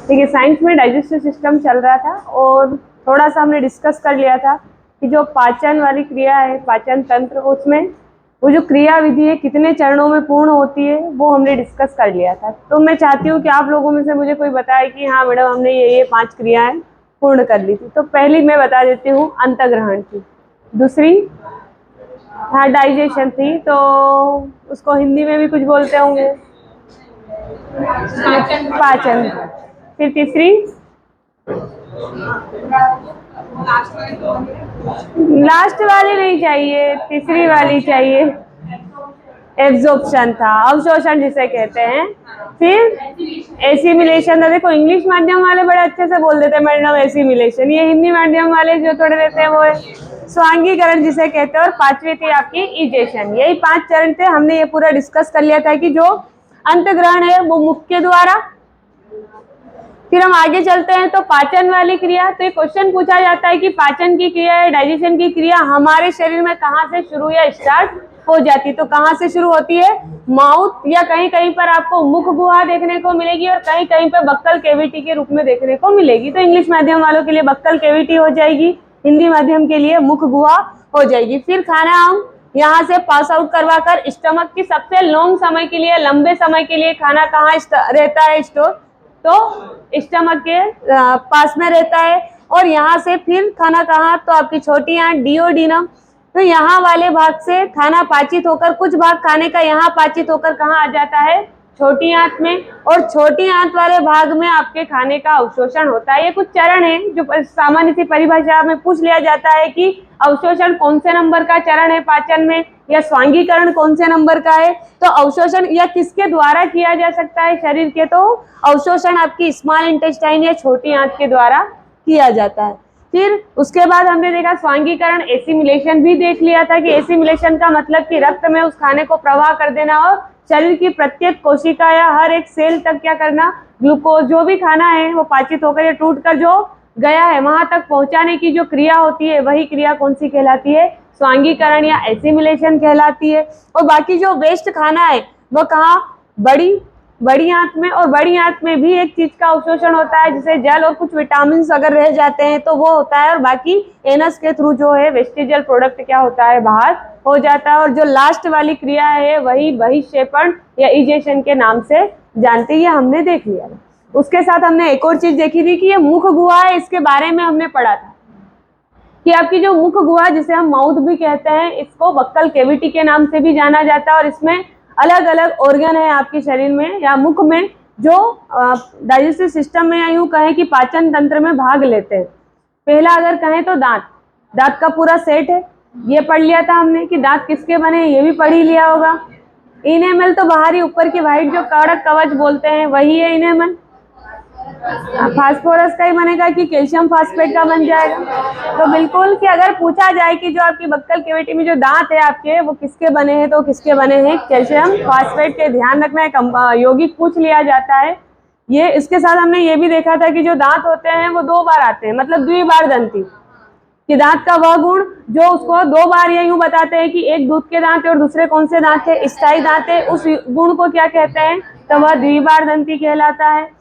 देखिए, साइंस में digestive system चल रहा था और थोड़ा सा हमने डिस्कस कर लिया था कि जो पाचन वाली क्रिया है, पाचन तंत्र, उसमें वो जो क्रिया विधि है कितने चरणों में पूर्ण होती है वो हमने डिस्कस कर लिया था। तो मैं चाहती हूँ कि आप लोगों में से मुझे कोई बताए कि हाँ मैडम, हमने ये 5 क्रियाएं पूर्ण कर ली थी। तो पहली मैं बता देती हूँ अंतग्रहण की, दूसरी हाँ डाइजेशन थी, तो उसको हिंदी में भी कुछ बोलते होंगे, पाचन। फिर तीसरी लास्ट वाली नहीं चाहिए, तीसरी वाली चाहिए, एब्जॉर्प्शन था, अवशोषण जिसे कहते हैं। फिर एसिमिलेशन था। देखो, इंग्लिश माध्यम वाले बड़े अच्छे से बोल देते हैं मैडम एसिमिलेशन, ये हिंदी माध्यम वाले जो थोड़े रहते हैं वो है स्वांगीकरण जिसे कहते हैं। और पांचवी थी आपकी इजेशन। यही 5 चरण थे। हमने ये पूरा डिस्कस कर लिया था कि जो अंतग्रहण है वो मुख के द्वारा। फिर हम आगे चलते हैं तो पाचन वाली क्रिया। तो ये क्वेश्चन पूछा जाता है कि पाचन की क्रिया या डाइजेशन की क्रिया हमारे शरीर में कहाँ से शुरू या स्टार्ट हो जाती है। तो कहाँ से शुरू होती है? माउथ, या कहीं कहीं पर आपको मुख गुहा देखने को मिलेगी और कहीं कहीं पर बक्कल केविटी के रूप में देखने को मिलेगी। तो इंग्लिश माध्यम वालों के लिए बक्कल केविटी हो जाएगी, हिंदी माध्यम के लिए मुख गुहा हो जाएगी। फिर खाना हम यहाँ से पास आउट करवा कर स्टमक की सबसे लॉन्ग समय के लिए, लंबे समय के लिए खाना कहाँ रहता है स्टोर? तो स्टमक के पास में रहता है। और यहाँ से फिर खाना कहाँ? तो आपकी छोटी आंत डिओडिनम। तो यहाँ वाले भाग से खाना पाचित होकर, कुछ भाग खाने का यहाँ पाचित होकर कहाँ आ जाता है? छोटी आंत में। और छोटी आंत वाले भाग में आपके खाने का अवशोषण होता है। ये कुछ चरण है जो सामान्य सी परिभाषा में पूछ लिया जाता है कि अवशोषण कौन से नंबर का चरण है पाचन में, या स्वांगीकरण कौन से नंबर का है। तो अवशोषण या किसके द्वारा किया जा सकता है शरीर के? तो अवशोषण आपकी स्मॉल इंटेस्टाइन या छोटी आंत के द्वारा किया जाता है। फिर उसके बाद हमने देखा स्वांगीकरण, एसिमिलेशन भी देख लिया था कि एसिमिलेशन का मतलब कि रक्त में उस खाने को प्रवाह कर देना और शरीर की प्रत्येक कोशिका या हर एक सेल तक क्या करना, ग्लूकोज जो भी खाना है वो पाचित होकर या टूट कर जो गया है वहां तक पहुंचाने की जो क्रिया होती है वही क्रिया कौन सी कहलाती है? स्वांगीकरण या एसिमिलेशन कहलाती है। और बाकी जो वेस्ट खाना है वो कहाँ? बड़ी आंत में। और बड़ी आंत में भी एक चीज का अवशोषण होता है जिसे जल और कुछ विटामिन अगर रह जाते हैं तो वो होता है। और बाकी एनस के थ्रू जो है वेस्टिजियल प्रोडक्ट क्या होता है? बाहर हो जाता है। और जो लास्ट वाली क्रिया है वही बहिक्षेपण या इजेशन के नाम से जानते हैं। हमने देख लिया। उसके साथ हमने एक और चीज देखी थी कि ये मुख गुहा है, इसके बारे में हमने पढ़ा था कि आपकी जो मुख गुहा जिसे हम माउथ भी कहते हैं, इसको बक्कल केविटी के नाम से भी जाना जाता है। और इसमें अलग अलग ऑर्गन है आपके शरीर में या मुख में जो डाइजेस्टिव सिस्टम में या यूं कहें कि पाचन तंत्र में भाग लेते हैं। पहला अगर कहें तो दांत का पूरा सेट है। ये पढ़ लिया था हमने कि दांत किसके बने हैं, ये भी पढ़ ही लिया होगा। इनेमल तो बाहरी ऊपर की व्हाइट जो कड़क कवच बोलते हैं वही है इनेमल। फास्फोरस का ही बनेगा कि कैल्शियम फास्फेट का बन जाएगा? तो बिल्कुल कि अगर पूछा जाए कि जो आपकी बक्कल केविटी में जो दांत है आपके वो किसके बने हैं, तो किसके बने हैं? कैल्शियम फास्फेट के। ध्यान रखना है, यौगिक पूछ लिया जाता है ये। इसके साथ हमने ये भी देखा था कि जो दांत होते हैं वो 2 बार आते हैं, मतलब द्विबार दंती कि दांत का वह गुण जो उसको 2 बार या यूं बताते हैं कि एक दूध के दांत है और दूसरे कौन से दांत है? स्थायी दांत है। उस गुण को क्या कहते हैं? तो वह द्विबार दंती कहलाता है।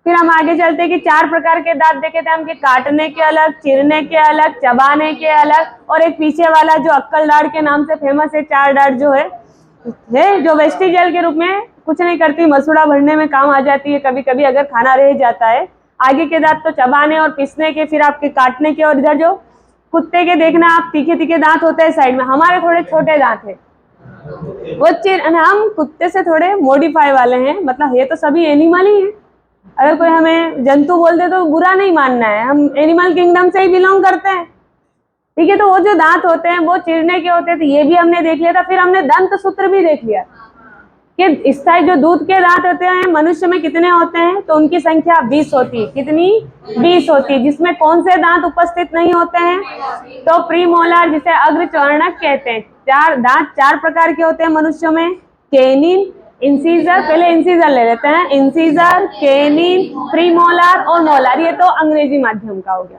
फिर हम आगे चलते हैं कि 4 प्रकार के दांत देखे थे हम कि काटने के अलग, चिरने के अलग, चबाने के अलग, और एक पीछे वाला जो अक्कल दाढ़ के नाम से फेमस है 4 दाढ़ जो है जो वेस्टिजियल के रूप में कुछ नहीं करती, मसूड़ा भरने में काम आ जाती है कभी कभी अगर खाना रह जाता है। आगे के दांत तो चबाने और पीसने के, फिर आपके काटने के, और इधर जो कुत्ते के देखना आप तीखे तीखे दांत होते हैं साइड में, हमारे थोड़े छोटे दांत है वो हम कुत्ते से थोड़े मॉडिफाई वाले हैं, मतलब ये तो सभी एनिमल ही है। अगर कोई हमें जंतु बोल दे तो बुरा नहीं मानना है, हम एनिमल किंगडम से ही बिलोंग करते हैं, ठीक है। तो वो जो दांत होते हैं वो चिरने के होते थे, ये भी हमने देख लिया था। फिर हमने दंत सूत्र भी देख लिया कि स्थायी जो दूध के दांत होते हैं मनुष्य में कितने होते हैं, तो उनकी संख्या 20 होती है। कितनी? 20 होती है, जिसमें कौन से दांत उपस्थित नहीं होते हैं? तो प्रीमोलार जिसे अग्रचर्णक कहते हैं। 4 दांत 4 प्रकार के होते हैं मनुष्यों में, कैनिन, इंसीजर, पहले इंसीजर ले लेते हैं, इंसीजर, कैनिन, प्रीमोलार और मोलार, ये तो अंग्रेजी माध्यम का हो गया।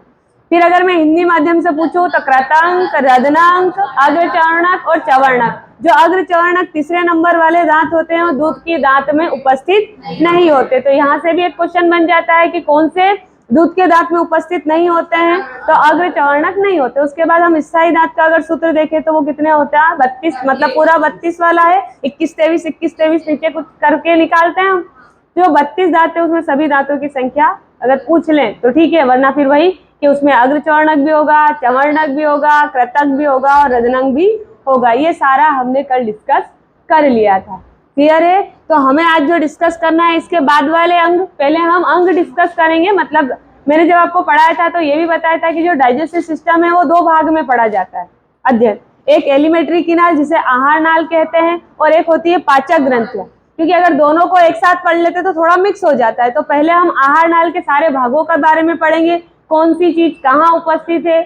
फिर अगर मैं हिंदी माध्यम से पूछूं तो कृतंक, रदनंक, अग्रचर्णक और चवर्णक। जो अग्रचर्णक तीसरे नंबर वाले दांत होते हैं वो दूध की दांत में उपस्थित नहीं होते। तो यहाँ से भी एक क्वेश्चन बन जाता है कि कौन से दूध के दांत में उपस्थित नहीं होते हैं, तो अग्रचर्णक नहीं होते। उसके बाद हम स्थायी दांत का अगर सूत्र देखें तो वो कितने होता है, 32, मतलब पूरा 32 वाला है। 21 23 21 23 नीचे कुछ करके निकालते हैं हम। जो 32 दांत है उसमें सभी दांतों की संख्या अगर पूछ लें तो ठीक है, वरना फिर वही कि उसमें अग्रचर्णक भी होगा, चवर्णक भी होगा, कृतक भी होगा और रजनंक भी होगा। ये सारा हमने कल डिस्कस कर लिया था। क्लियर है? तो हमें आज जो डिस्कस करना है इसके बाद वाले अंग, पहले हम अंग डिस्कस करेंगे। मतलब मैंने जब आपको पढ़ाया था तो ये भी बताया था कि जो डाइजेस्टिव सिस्टम है वो दो भाग में पढ़ा जाता है अध्ययन। एक एलिमेंट्री किनार जिसे आहार नाल कहते हैं, और एक होती है पाचक ग्रंथियां। क्योंकि अगर दोनों को एक साथ पढ़ लेते तो थोड़ा मिक्स हो जाता है। तो पहले हम आहार नाल के सारे भागों के बारे में पढ़ेंगे, कौन सी चीज कहाँ उपस्थित है,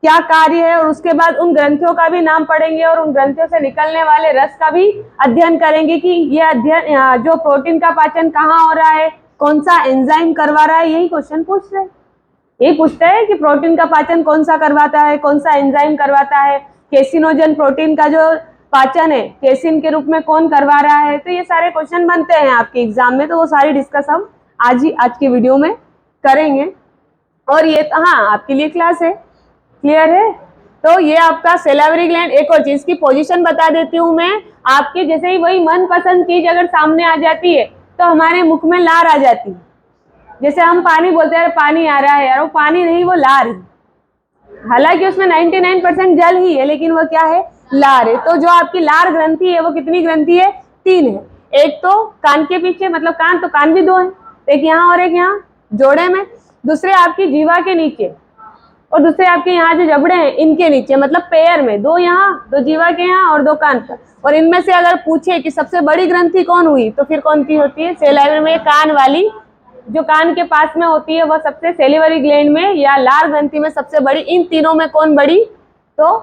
क्या कार्य है, और उसके बाद उन ग्रंथियों का भी नाम पढ़ेंगे और उन ग्रंथियों से निकलने वाले रस का भी अध्ययन करेंगे कि ये अध्ययन जो प्रोटीन का पाचन कहाँ हो रहा है, कौन सा एंजाइम करवा रहा है। यही क्वेश्चन पूछ रहे हैं, यही पूछते हैं कि प्रोटीन का पाचन कौन सा करवाता है, कौन सा एंजाइम करवाता है, केसिनोजन प्रोटीन का जो पाचन है केसिन के रूप में कौन करवा रहा है। तो ये सारे क्वेश्चन बनते हैं आपके एग्जाम में, तो वो सारी डिस्कस हम आज की वीडियो में करेंगे। और ये हाँ आपके लिए क्लास है। क्लियर है? तो ये आपका सेलावरी ग्लैंड। एक और चीज की पोजीशन बता देती हूँ मैं आपके, जैसे ही वही मनपसंद चीज अगर सामने आ जाती है तो हमारे मुख में लार आ जाती है। जैसे हम पानी बोलते हैं, पानी आ रहा है यार, वो पानी नहीं, वो लार है। हालांकि उसमें 99% जल ही है, लेकिन वो क्या है, लार है। तो जो आपकी लार ग्रंथि है वो कितनी ग्रंथि है, 3 है। एक तो कान के पीछे, मतलब कान, तो कान भी 2 है, एक यहाँ और एक यहाँ जोड़े में। दूसरे आपकी जीवा के नीचे, और दूसरे आपके यहाँ जो जबड़े हैं इनके नीचे, मतलब पेयर में 2 यहाँ, 2 जीवा के यहाँ और 2 कान पर। और इनमें से अगर पूछे कि सबसे बड़ी ग्रंथि कौन हुई, तो फिर कौन सी होती है, सेलाइवर में कान वाली, जो कान के पास में होती है, वह सबसे सेलिवरी ग्लैंड में या लार ग्रंथि में सबसे बड़ी। इन तीनों में कौन बड़ी, तो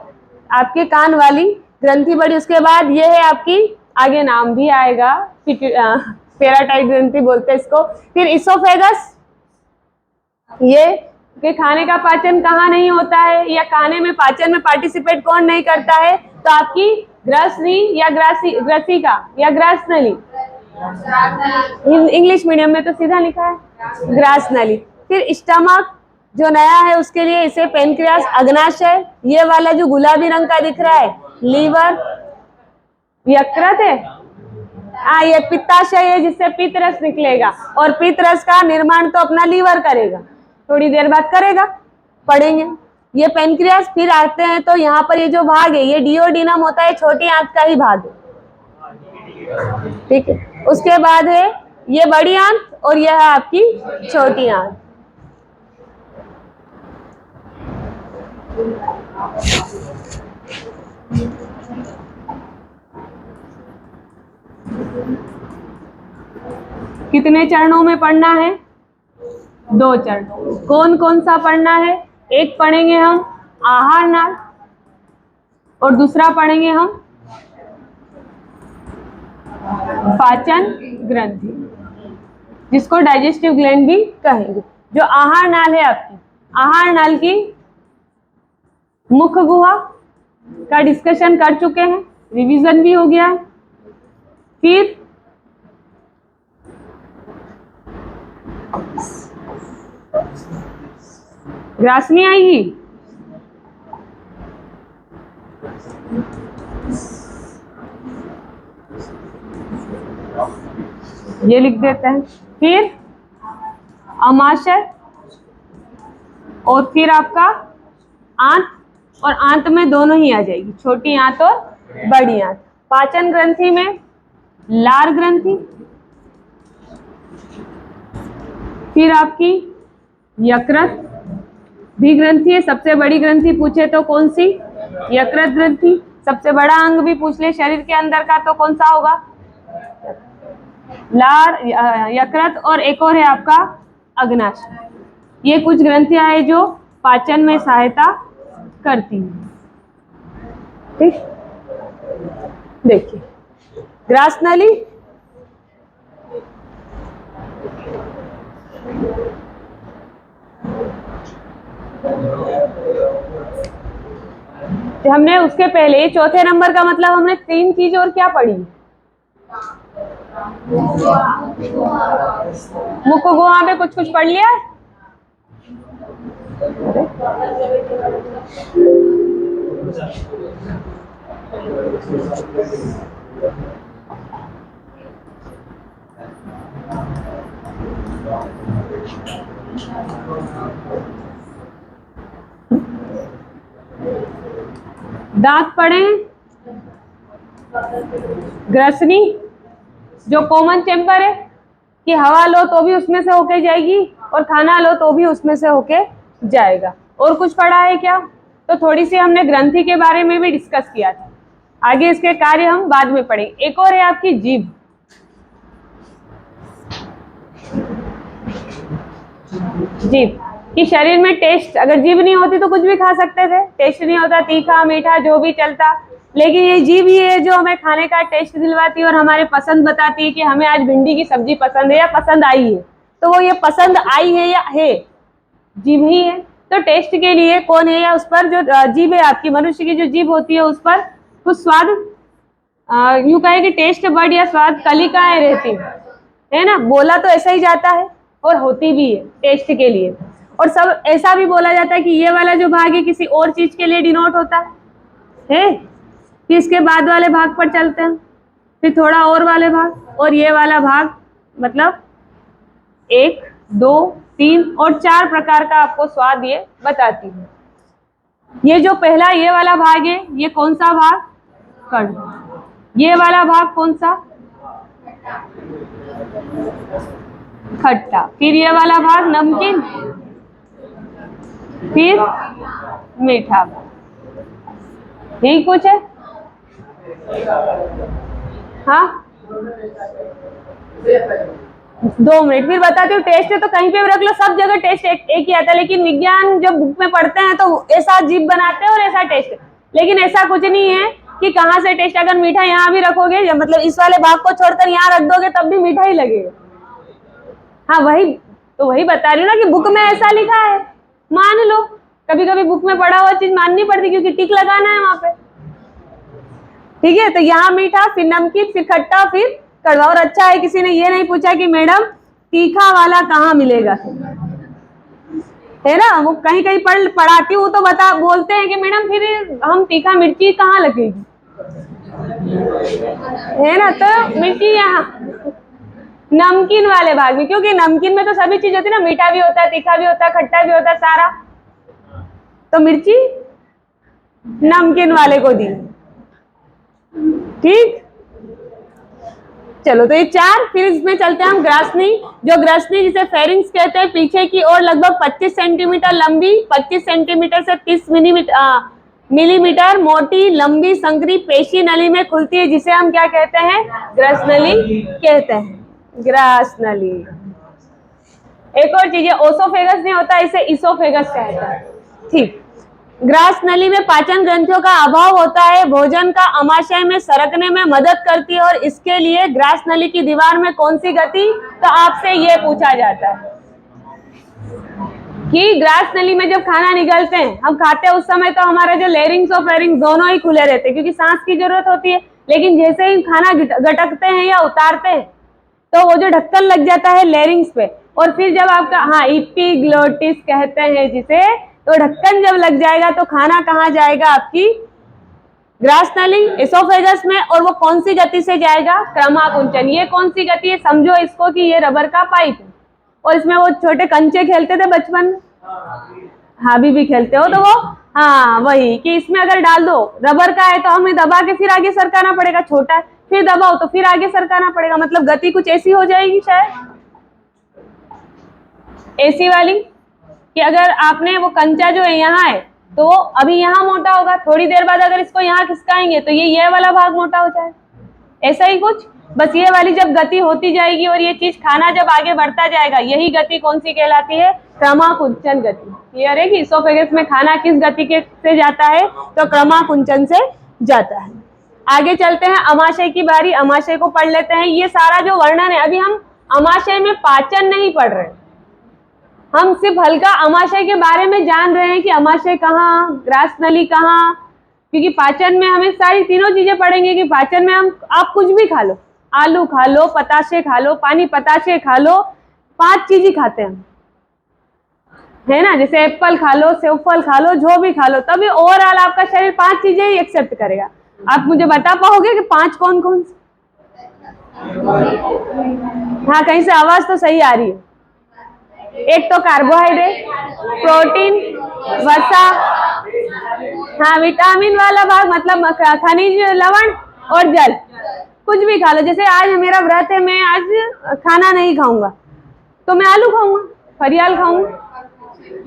आपके कान वाली ग्रंथि बड़ी। उसके बाद ये है आपकी, आगे नाम भी आएगा, पेराटाइट ग्रंथि बोलते हैं इसको। फिर इसोफेगस, ये कि खाने का पाचन कहाँ नहीं होता है, या खाने में पाचन में पार्टिसिपेट कौन नहीं करता है, तो आपकी ग्रसनी या ग्रसिका या ग्रासनली। इंग्लिश मीडियम में तो सीधा लिखा है ग्रासनली। फिर स्टमक जो नया है उसके लिए इसे पेनक्रियास, अग्नाशय, ये वाला जो गुलाबी रंग का दिख रहा है लीवर, यकृत है, ये पित्ताशय है जिससे पित्त रस निकलेगा, और पित्त रस का निर्माण तो अपना लीवर करेगा, थोड़ी देर बाद करेगा, पढ़ेंगे। ये पेनक्रियास। फिर आते हैं तो यहाँ पर ये जो भाग है ये डिओडिनम होता है, छोटी आंत का ही भाग है, ठीक है। उसके बाद है ये बड़ी आंत और यह है आपकी छोटी आंत। कितने चरणों में पढ़ना है, 2 चरण। कौन कौन सा पढ़ना है, एक पढ़ेंगे हम आहार नाल और दूसरा पढ़ेंगे हम पाचन ग्रंथि, जिसको डाइजेस्टिव ग्लैंड भी कहेंगे। जो आहार नाल है आपकी, आहार नाल की मुख गुहा का डिस्कशन कर चुके हैं, रिवीजन भी हो गया है। फिर ग्रासनी आएगी, ये लिख देते हैं। फिर अमाशय, और फिर आपका आंत, और आंत में दोनों ही आ जाएगी, छोटी आंत और बड़ी आंत। पाचन ग्रंथि में लार ग्रंथि, फिर आपकी यकृत भी ग्रंथि है। सबसे बड़ी ग्रंथि पूछे तो कौन सी, यकृत ग्रंथि। सबसे बड़ा अंग भी पूछ ले शरीर के अंदर का तो कौन सा होगा, लार, यकृत, और एक और है आपका अग्नाशय। ये कुछ ग्रंथियां हैं जो पाचन में सहायता करती हैं, ठीक। देखिए ग्रासनली, हमने उसके पहले चौथे नंबर का मतलब हमने 3 चीज और क्या पढ़ी? मुख गुहा पे कुछ पढ़ लिया। दांत पड़े, ग्रसनी जो कॉमन चेम्बर है कि हवा लो तो भी उसमें से होके जाएगी और खाना लो तो भी उसमें से होके जाएगा। और कुछ पढ़ा है क्या? तो थोड़ी सी हमने ग्रंथि के बारे में भी डिस्कस किया था। आगे इसके कार्य हम बाद में पढ़ेंगे। एक और है आपकी जीभ। जीभ कि शरीर में टेस्ट, अगर जीभ नहीं होती तो कुछ भी खा सकते थे, टेस्ट नहीं होता, तीखा मीठा जो भी चलता, लेकिन ये जीभ ही है जो हमें खाने का टेस्ट दिलवाती है और हमारे पसंद बताती है कि हमें आज भिंडी की सब्जी पसंद है या पसंद आई है। तो वो ये पसंद आई है या है, जीभ ही है। तो टेस्ट के लिए कौन है, या उस पर जो जीभ है आपकी, मनुष्य की जो जीभ होती है उस पर कुछ स्वाद, यूं कहे कि टेस्ट बड या स्वाद कलिकाएं रहती है ना। बोला तो ऐसा ही जाता है और होती भी है टेस्ट के लिए। और सब ऐसा भी बोला जाता है कि ये वाला जो भाग है किसी और चीज के लिए डिनोट होता है। फिर इसके बाद वाले भाग पर चलते हैं, फिर थोड़ा और वाले भाग, और ये वाला भाग मतलब 1, 2, 3 और 4 प्रकार का आपको स्वाद ये बताती है। ये जो पहला ये वाला भाग है, ये कौन सा भाग? कर्ण। ये वाला भाग कौन सा? खट्टा। फिर ये वाला भाग नमकीन, फिर मीठा। यही कुछ है? हाँ 2 मिनट फिर बताती हूँ। टेस्ट है तो कहीं पे भी रख लो, सब जगह टेस्ट एक ही आता है, लेकिन विज्ञान जब बुक में पढ़ते हैं तो ऐसा जीभ बनाते हैं और ऐसा टेस्ट, लेकिन ऐसा कुछ नहीं है कि कहाँ से टेस्ट। अगर मीठा यहाँ भी रखोगे, मतलब इस वाले भाग को छोड़कर यहाँ रख दोगे तब भी मीठा ही लगेगा। हाँ वही तो, वही बता रही हूँ ना कि बुक में ऐसा लिखा है, मान लो। कभी कभी बुक में पढ़ा हुआ चीज माननी पड़ती क्योंकि टिक लगाना है वहां पे। ठीक है, तो यहाँ मीठा, फिर नमकीन, फिर खट्टा, फिर कड़वा। और अच्छा है किसी ने ये नहीं पूछा कि मैडम तीखा वाला कहाँ मिलेगा, है ना। वो कहीं कहीं पढ़ाती हूँ तो बोलते हैं कि मैडम फिर हम तीखा मिर्ची कहाँ लगेगी, है ना। तो मिर्ची यहाँ नमकीन वाले भाग में, क्योंकि नमकीन में तो सभी चीज होती है ना, मीठा भी होता है, तीखा भी होता है, खट्टा भी होता है, सारा। तो मिर्ची नमकीन वाले को दी। ठीक, चलो तो ये 4। फिर इसमें चलते हैं हम ग्रासनी। जो ग्रासनी जिसे फेरिंग्स कहते हैं, पीछे की ओर लगभग 25 सेंटीमीटर लंबी, 25 सेंटीमीटर से 30 मिलीमीटर मोटी लंबी संकरी पेशी नली में खुलती है, जिसे हम क्या कहते हैं? ग्रसनली कहते हैं। ग्रासनली। एक और चीज है, ओसोफेगस नहीं होता, इसे इसोफेगस कहते हैं। ठीक, ग्रास नली में पाचन ग्रंथियों का अभाव होता है, भोजन का अमाशय में सरकने में मदद करती है। और इसके लिए ग्रास नली की दीवार में कौन सी गति? तो आपसे ये पूछा जाता है कि ग्रास नली में जब खाना निगलते हैं, हम खाते हैं, उस समय तो हमारा जो लेरिंग्स और फेरिंग्स दोनों ही खुले रहते हैं क्योंकि सांस की जरूरत होती है। लेकिन जैसे ही खाना गटकते हैं या उतारते हैं तो वो जो ढक्कन लग जाता है लेरिंग्स पे, और फिर जब आपका, हाँ, इपिग्लोटिस कहते हैं जिसे, तो ढक्कन जब लग जाएगा तो खाना कहाँ जाएगा? आपकी ग्रास नली, एसोफेगस में। और वो कौन सी गति से जाएगा? क्रमाकुंचन। ये कौन सी गति है? समझो इसको कि ये रबर का पाइप है और इसमें वो छोटे कंचे खेलते थे बचपन में, हाँ अभी भी खेलते हो, तो वो, हाँ वही कि इसमें अगर डाल दो, रबर का है तो हमें दबा के फिर आगे सरकाना पड़ेगा, छोटा है फिर दबाओ तो फिर आगे सरकाना पड़ेगा, मतलब गति कुछ ऐसी हो जाएगी शायद ऐसी वाली कि अगर आपने वो कंचा जो है यहाँ है तो अभी यहाँ मोटा होगा, थोड़ी देर बाद अगर इसको यहाँ खिसकाएंगे तो ये वाला भाग मोटा हो जाए, ऐसा ही कुछ। बस ये वाली जब गति होती जाएगी और ये चीज खाना जब आगे बढ़ता जाएगा, यही गति कौन सी कहलाती है? क्रमाकुंचन गति। क्लियर है कि इसोफेगस में खाना किस गति के से जाता है? तो क्रमाकुंचन से जाता है। आगे चलते हैं, अमाशय की बारी। अमाशय को पढ़ लेते हैं। ये सारा जो वर्णन है, अभी हम अमाशय में पाचन नहीं पढ़ रहे, हम सिर्फ हल्का अमाशय के बारे में जान रहे हैं कि अमाशय कहाँ, ग्रास नली कहाँ, क्योंकि पाचन में हमें सारी तीनों चीजें पढ़ेंगे कि पाचन में हम आप कुछ भी खा लो, आलू खा लो, पताशे खा लो, पानी पताशे खा लो, 5 चीज ही खाते हैं, है ना। जैसे एप्पल खा लो, सेब फल खा लो, जो भी खा लो, तभी ओवरऑल आपका शरीर 5 चीजें ही एक्सेप्ट करेगा। आप मुझे बता पाओगे कि 5 कौन कौन से? हाँ, कहीं से आवाज तो सही आ रही है। एक तो कार्बोहाइड्रेट, प्रोटीन, वसा, हाँ विटामिन वाला भाग मतलब खनिज, लवण और जल। कुछ भी खा लो, जैसे आज मेरा व्रत है, मैं आज खाना नहीं खाऊंगा तो मैं आलू खाऊंगा, फरियाल खाऊंगा,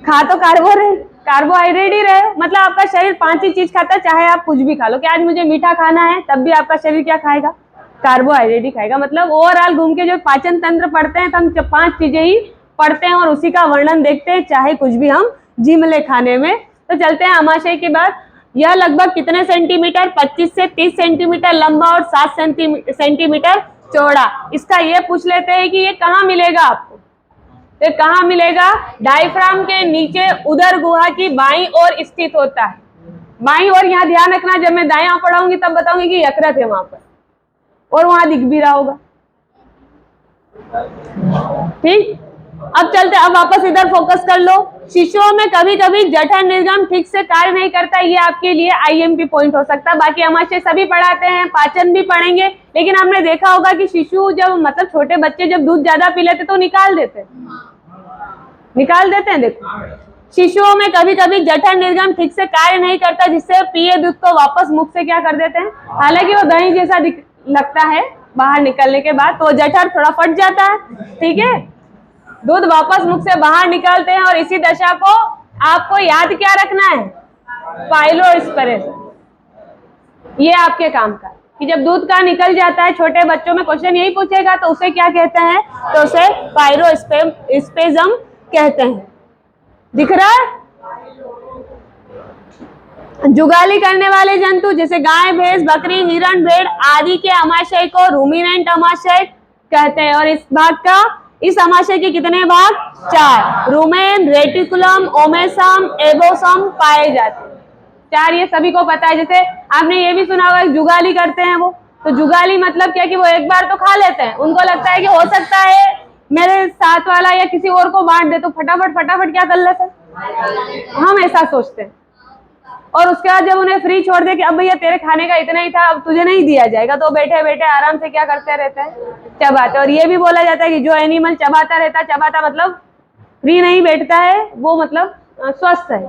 खा तो कार्बोहाइड्रेट ही रहे। मतलब आपका शरीर 5 ही चीज खाता है, चाहे आप कुछ भी खा लो। कि आज मुझे मीठा खाना है, तब भी आपका शरीर क्या खाएगा? कार्बोहाइड्रेट ही खाएगा। मतलब ओवरऑल घूम के जो पाचन तंत्र पढ़ते हैं तो हम 5 चीजें ही पढ़ते हैं और उसी का वर्णन देखते हैं, चाहे कुछ भी हम जिम ले खाने में। तो चलते हैं आमाशय की बात। यह लगभग कितने सेंटीमीटर? 25 से 30 सेंटीमीटर लंबा और 7 सेंटीमीटर चौड़ा। इसका ये पूछ लेते हैं कि ये कहाँ मिलेगा आपको? तो कहाँ मिलेगा? डायफ्राम के नीचे उदर गुहा की बाईं ओर स्थित होता है। बाईं ओर, यहाँ ध्यान रखना, जब मैं दायां पढ़ाऊंगी तब बताऊंगी कि यकृत है वहां पर, और वहां दिख भी रहा होगा। ठीक, अब चलते, अब वापस इधर फोकस कर लो। शिशुओं में कभी कभी जठर निर्गम ठीक से कार्य नहीं करता, ये आपके लिए आईएमपी पॉइंट हो सकता है। बाकी आमाशय सभी पढ़ाते हैं, पाचन भी पढ़ेंगे, लेकिन हमने देखा होगा कि शिशु जब, मतलब छोटे बच्चे जब दूध ज्यादा पी लेते तो निकाल देते हैं। देखो, शिशुओं में कभी कभी जठर निर्गम ठीक से कार्य नहीं करता, जिससे पिए दूध को वापस मुख से क्या कर देते हैं। हालांकि वो दही जैसा लगता है बाहर निकलने के बाद, तो जठर थोड़ा फट जाता है, ठीक है, दूध वापस मुख से बाहर निकालते हैं। और इसी दशा को आपको याद क्या रखना है? पाइलोएस्पिरेशन। ये आपके काम का, कि जब दूध का निकल जाता है, छोटे बच्चों में क्वेश्चन यही पूछेगा, तो उसे क्या कहते हैं? तो उसे पाइलोएस्पिज्म कहते हैं। दिख रहा है? जुगाली करने वाले जंतु जैसे गाय, भैंस, बकरी, हिरण, भेड़ आदि के आमाशय को रूमिनेंट आमाशय कहते हैं। और इस आमाशय के कितने भाग? 4। रूमेन, रेटिकुलम, ओमेसम, एबोसम पाए जाते हैं। 4 ये सभी को पता है। जैसे आपने ये भी सुना होगा जुगाली करते हैं वो, तो जुगाली मतलब क्या कि वो एक बार तो खा लेते हैं, उनको लगता है कि हो सकता है मेरे साथ वाला या किसी और को बांट दे, तो फटाफट क्या कर लेते हैं, हम ऐसा सोचते हैं। और उसके बाद जब उन्हें फ्री छोड़ दे कि अब भैया तेरे खाने का इतना ही था, अब तुझे नहीं दिया जाएगा, तो बैठे बैठे आराम से क्या करते रहते हैं? चबाते। और ये भी बोला जाता है कि जो एनिमल चबाता रहता, चबाता मतलब फ्री नहीं बैठता है, वो मतलब स्वस्थ है।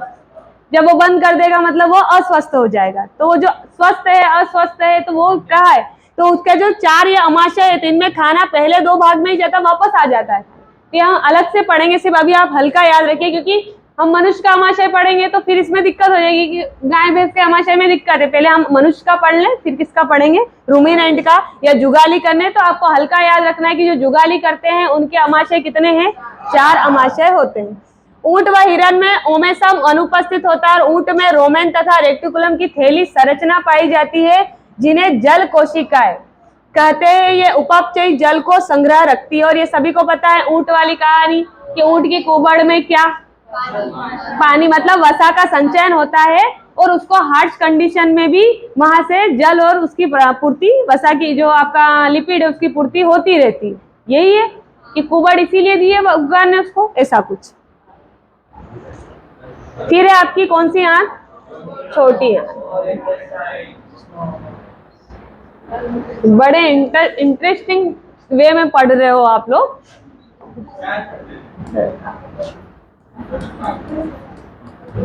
जब वो बंद कर देगा मतलब वो अस्वस्थ हो जाएगा। तो वो जो स्वस्थ है, अस्वस्थ है, तो वो क्या है? तो उसके जो 4 ये आमाशय है, तो इनमें खाना पहले 2 भाग में ही जाता, वापस आ जाता है। तो हम अलग से पढ़ेंगे, सिर्फ अभी आप हल्का याद रखिए, क्योंकि हम मनुष्य का आमाशय पढ़ेंगे तो फिर इसमें दिक्कत हो जाएगी कि गाय भैंस के आमाशय में दिक्कत है। पहले हम मनुष्य का पढ़ लें, फिर किसका पढ़ेंगे? रूमिनेंट का। या जुगाली करने, तो आपको हल्का याद रखना है कि जो जुगाली करते हैं उनके आमाशय कितने हैं? 4 आमाशय होते हैं। ऊंट व हिरण में ओमेसम अनुपस्थित होता है, और ऊंट में रोमेन तथा रेटिकुलम की थैली संरचना पाई जाती है, जिन्हें जल कोशिकाएं कहते हैं। ये उपापचयी जल को संग्रह रखती है। और ये सभी को पता है ऊंट वाली कहानी, कि ऊंट की कुबड़ में क्या? पानी, मतलब वसा का संचयन होता है, और उसको हार्श कंडीशन में भी वहां से जल और उसकी पूर्ति, वसा की जो आपका लिपिड है उसकी पूर्ति होती रहती है। यही है कि कुबड़ इसीलिए दी है भगवान ने उसको, ऐसा कुछ। फिर है आपकी कौन सी आंत? छोटी आंत। बड़े इंटरेस्टिंग वे में पढ़ रहे हो आप लोग।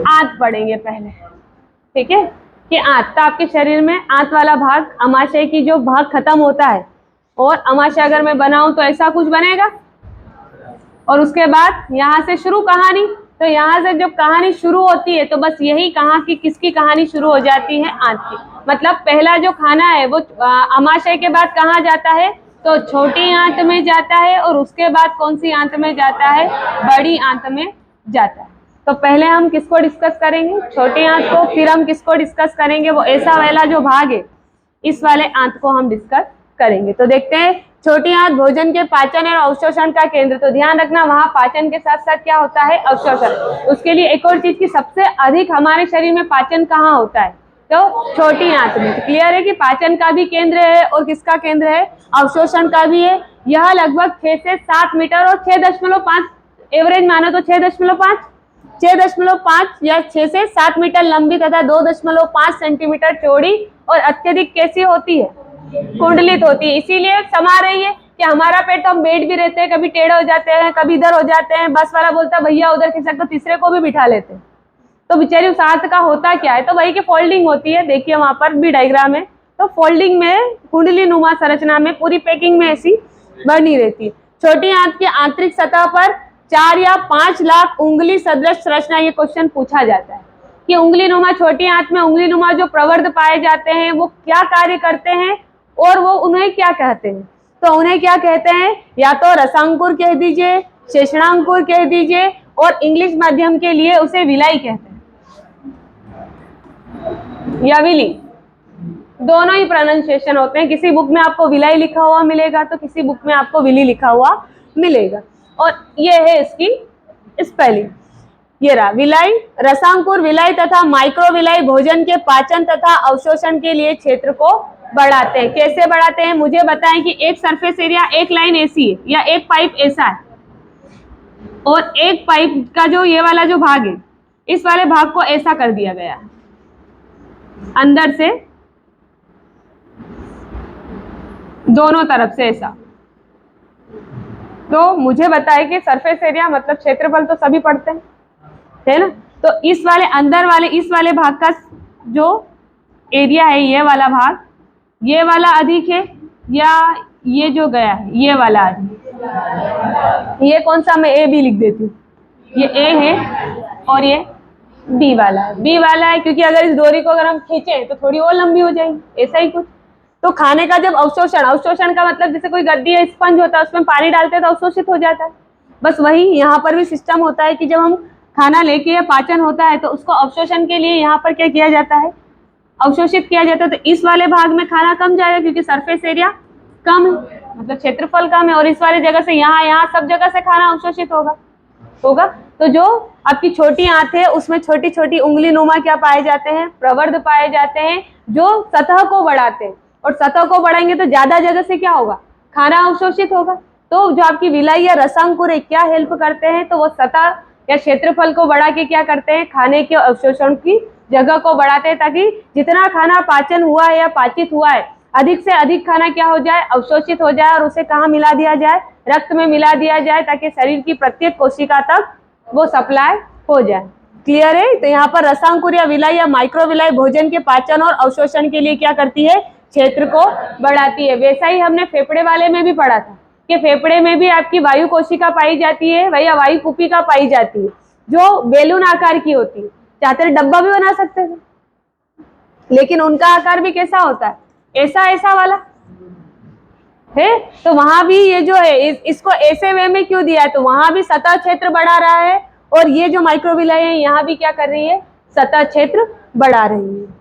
आंत पढ़ेंगे पहले, ठीक है, कि आंत। तो आपके शरीर में आंत वाला भाग, आमाशय की जो भाग खत्म होता है, और आमाशय अगर मैं बनाऊं तो ऐसा कुछ बनेगा। और उसके बाद यहाँ से शुरू कहानी, तो यहाँ से जब कहानी शुरू होती है तो बस यही कहाँ की किसकी कहानी शुरू हो जाती है? आंत की। मतलब पहला जो खाना है वो आमाशय के बाद कहाँ जाता है? तो छोटी आंत में जाता है, और उसके बाद कौन सी आंत में जाता है? बड़ी आंत में जाता है। तो पहले हम किसको डिस्कस करेंगे? छोटी आंत को। फिर हम किसको डिस्कस करेंगे? वो ऐसा वाला जो भाग है, इस वाले आंत को हम डिस्कस करेंगे। तो देखते हैं, छोटी आंत भोजन के पाचन और अवशोषण का केंद्र। तो ध्यान रखना, वहां पाचन के साथ साथ क्या होता है? अवशोषण। उसके लिए एक और चीज की, सबसे अधिक हमारे शरीर में पाचन कहाँ होता है? तो छोटी आंत में। तो क्लियर है कि पाचन का भी केंद्र है और किसका केंद्र है, अवशोषण का भी है। यह लगभग 6 से 7 मीटर और 6.5 एवरेज मानो तो 6.5 या 6 से 7 मीटर लंबी तथा 2.5 सेंटीमीटर चौड़ी और अत्यधिक कैसी होती है, कुंडलित होती है। इसीलिए समा रही है कि हमारा पेट, तो हम बैठ भी रहते हैं, कभी टेढ़े हो जाते हैं, कभी इधर हो जाते हैं, बस वाला बोलता है भैया उधर खिसक, तो तीसरे को भी बिठा लेते हैं। तो बेचारी उस आंत का होता क्या है, तो वही की फोल्डिंग होती है। देखिए वहां पर भी डायग्राम है, तो फोल्डिंग में कुंडली नुमा संरचना में पूरी पैकिंग में ऐसी बनी रहती है। छोटी आंत की आंतरिक सतह पर 4 या 5 लाख उंगली सदृश संरचना, ये क्वेश्चन पूछा जाता है कि उंगली नुमा, छोटी आंत में उंगली नुमा जो प्रवर्ध पाए जाते हैं वो क्या कार्य करते हैं और वो उन्हें क्या कहते हैं। तो उन्हें क्या कहते हैं, या तो रसांकुर कह दीजिए, शेषणांकुर कह दीजिए, और इंग्लिश माध्यम के लिए उसे विलाई कहते हैं या विली, दोनों ही प्रोनाउंसिएशन होते हैं। किसी बुक में आपको विलाई लिखा हुआ मिलेगा तो किसी बुक में आपको विली लिखा हुआ मिलेगा। और ये है इसकी स्पेलिंग, ये रहा विलाई। रसांकुर विलाई तथा माइक्रो विलाई भोजन के पाचन तथा अवशोषण के लिए क्षेत्र को बढ़ाते हैं। कैसे बढ़ाते हैं मुझे बताएं कि एक सरफेस एरिया, एक लाइन ऐसी है या एक पाइप ऐसा है और एक पाइप का जो ये वाला जो भाग है, इस वाले भाग को ऐसा कर दिया गया है अंदर से दोनों तरफ से ऐसा। तो मुझे बताए कि सरफेस एरिया मतलब क्षेत्रफल तो सभी पढ़ते हैं, है ना। तो इस वाले अंदर वाले इस वाले भाग का जो एरिया है, ये वाला भाग, ये वाला अधिक है या ये जो गया है ये वाला अधिक। ये कौन सा, मैं ए बी लिख देती हूँ, ये ए है और ये बी वाला है। बी वाला है क्योंकि अगर इस डोरी को अगर हम खींचे तो थोड़ी और लंबी हो जाएगी, ऐसा ही कुछ। तो खाने का जब अवशोषण, अवशोषण का मतलब जैसे कोई गद्दी है, स्पंज होता है, उसमें पानी डालते हैं तो अवशोषित हो जाता है। बस वही यहाँ पर भी सिस्टम होता है कि जब हम खाना लेके या पाचन होता है तो उसको अवशोषण के लिए यहाँ पर क्या किया जाता है, अवशोषित किया जाता है। तो इस वाले भाग में खाना कम जाएगा क्योंकि सरफेस एरिया कम है, मतलब क्षेत्रफल कम है, और इस वाले जगह से यहाँ सब जगह से खाना अवशोषित होगा। तो जो आपकी छोटी आंत है उसमें छोटी छोटी उंगली नुमा क्या पाए जाते हैं, प्रवर्ध पाए जाते हैं जो सतह को बढ़ाते हैं, और सतह को बढ़ाएंगे तो ज्यादा जगह से क्या होगा, खाना अवशोषित होगा। तो जो आपकी विलाई या रसांकुर है क्या हेल्प करते हैं, तो वो सतह या क्षेत्रफल को बढ़ा के क्या करते हैं, खाने के अवशोषण की जगह को बढ़ाते हैं, ताकि जितना खाना पाचन हुआ है या पाचित हुआ है, अधिक से अधिक खाना क्या हो जाए, अवशोषित हो जाए और उसे कहाँ मिला दिया जाए, रक्त में मिला दिया जाए, ताकि शरीर की प्रत्येक कोशिका तक वो सप्लाई हो जाए। क्लियर है। तो यहाँ पर रसांकुर या विलाई या माइक्रो विलाई भोजन के पाचन और अवशोषण के लिए क्या करती है, क्षेत्र को बढ़ाती है। वैसा ही हमने फेफड़े वाले में भी पढ़ा था कि फेफड़े में भी आपकी वायु कोशिका पाई जाती है, वही वायु कुपिका पाई जाती है जो बेलून आकार की होती है। चाहते डब्बा भी बना सकते थे, लेकिन उनका आकार भी कैसा होता है, ऐसा वाला है। तो वहां भी ये जो है इसको ऐसे वे में क्यों दिया है, तो वहां भी सतह क्षेत्र बढ़ा रहा है, और ये जो माइक्रोविलाई है यहाँ भी क्या कर रही है, सतह क्षेत्र बढ़ा रही है।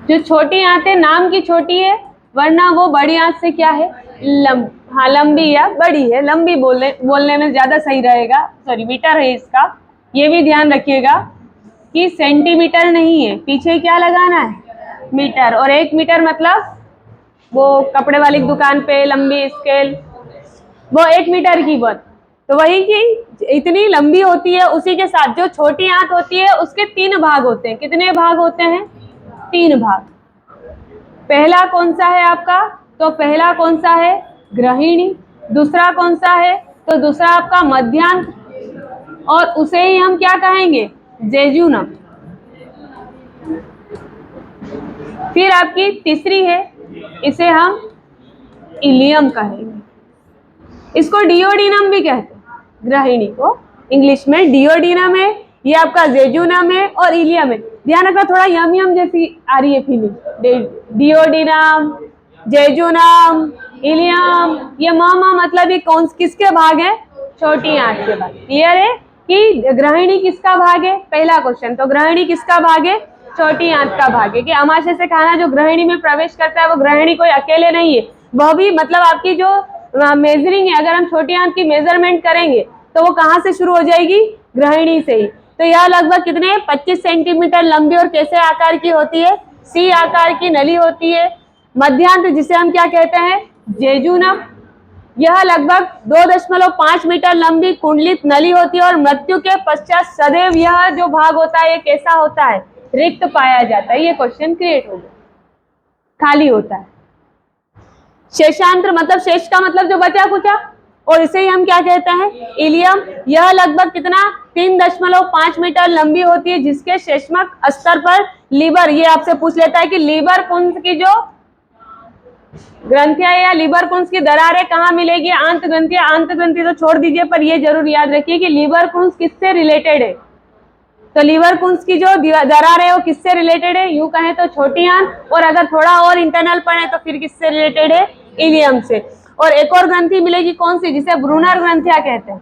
जो छोटी आंत है नाम की छोटी है, वरना वो बड़ी आंत से क्या है, लंबी या बड़ी है। लंबी बोलने में ज्यादा सही रहेगा, सॉरी मीटर है इसका। ये भी ध्यान रखिएगा कि सेंटीमीटर नहीं है, पीछे क्या लगाना है, मीटर। और 1 मीटर मतलब वो कपड़े वाली दुकान पे लंबी स्केल, वो 1 मीटर की बात। तो वही कि इतनी लंबी होती है, उसी के साथ जो छोटी आंत होती है उसके 3 भाग होते हैं। कितने भाग होते हैं, 3 भाग। पहला कौन सा है आपका, तो पहला कौन सा है, ग्रहिणी। दूसरा कौन सा है, तो दूसरा आपका मध्यांक, और उसे ही हम क्या कहेंगे, जेजुनम। फिर आपकी तीसरी है, इसे हम इलियम कहेंगे। इसको डिओडिनम भी कहते हैं, ग्रहिणी को इंग्लिश में डिओडिनम है, ये आपका जेजुनम है और इलियम है। ध्यान रखना, थोड़ा यम यम जैसी आ रही है फीलिंग। डिओडिनम, जेजुनम, इलियम, ये मामा मतलब ये कौन किसके भाग है, छोटी आंत के भाग। क्लियर है कि ग्रहिणी किसका भाग है, पहला क्वेश्चन। तो ग्रहिणी किसका भाग है, छोटी आंत का भाग है कि आमाशय से खाना जो ग्रहिणी में प्रवेश करता है वो ग्रहिणी कोई अकेले नहीं है, वह भी मतलब आपकी जो मेजरिंग है, अगर हम छोटी आंत की मेजरमेंट करेंगे तो वो कहाँ से शुरू हो जाएगी, ग्रहिणी से ही। तो यह लगभग कितने 25 सेंटीमीटर लंबी और कैसे आकार की होती है, सी आकार की नली होती है। मध्यांत जिसे हम क्या कहते हैं, जेजुनम, यह लगभग 2.5 मीटर लंबी कुंडलित नली होती है और मृत्यु के पश्चात सदैव यह जो भाग होता है ये कैसा होता है, रिक्त पाया जाता है। ये क्वेश्चन क्रिएट हो गया, खाली होता है। शेषांत्र मतलब शेष का मतलब जो बचा कुचा, और इसे ही हम क्या कहते हैं, इलियम। यह लगभग कितना 3.5 मीटर लंबी होती है जिसके शेषमक स्तर पर लीवर, ये आपसे पूछ लेता है कि लीवर पुंज की जो ग्रंथियां या लीवर पुंज की दरारें कहाँ मिलेगी, आंत ग्रंथि तो छोड़ दीजिए, पर ये जरूर याद रखिए कि लीवर पुंज किससे रिलेटेड है। तो लीवर पुंज की जो दरार है वो किससे रिलेटेड है, यूं कहें तो छोटी आंत, और अगर थोड़ा और इंटरनल पढ़े तो फिर किससे रिलेटेड है, इलियम से। और एक और ग्रंथि मिलेगी कौन सी, जिसे ब्रूनर ग्रंथियां कहते हैं।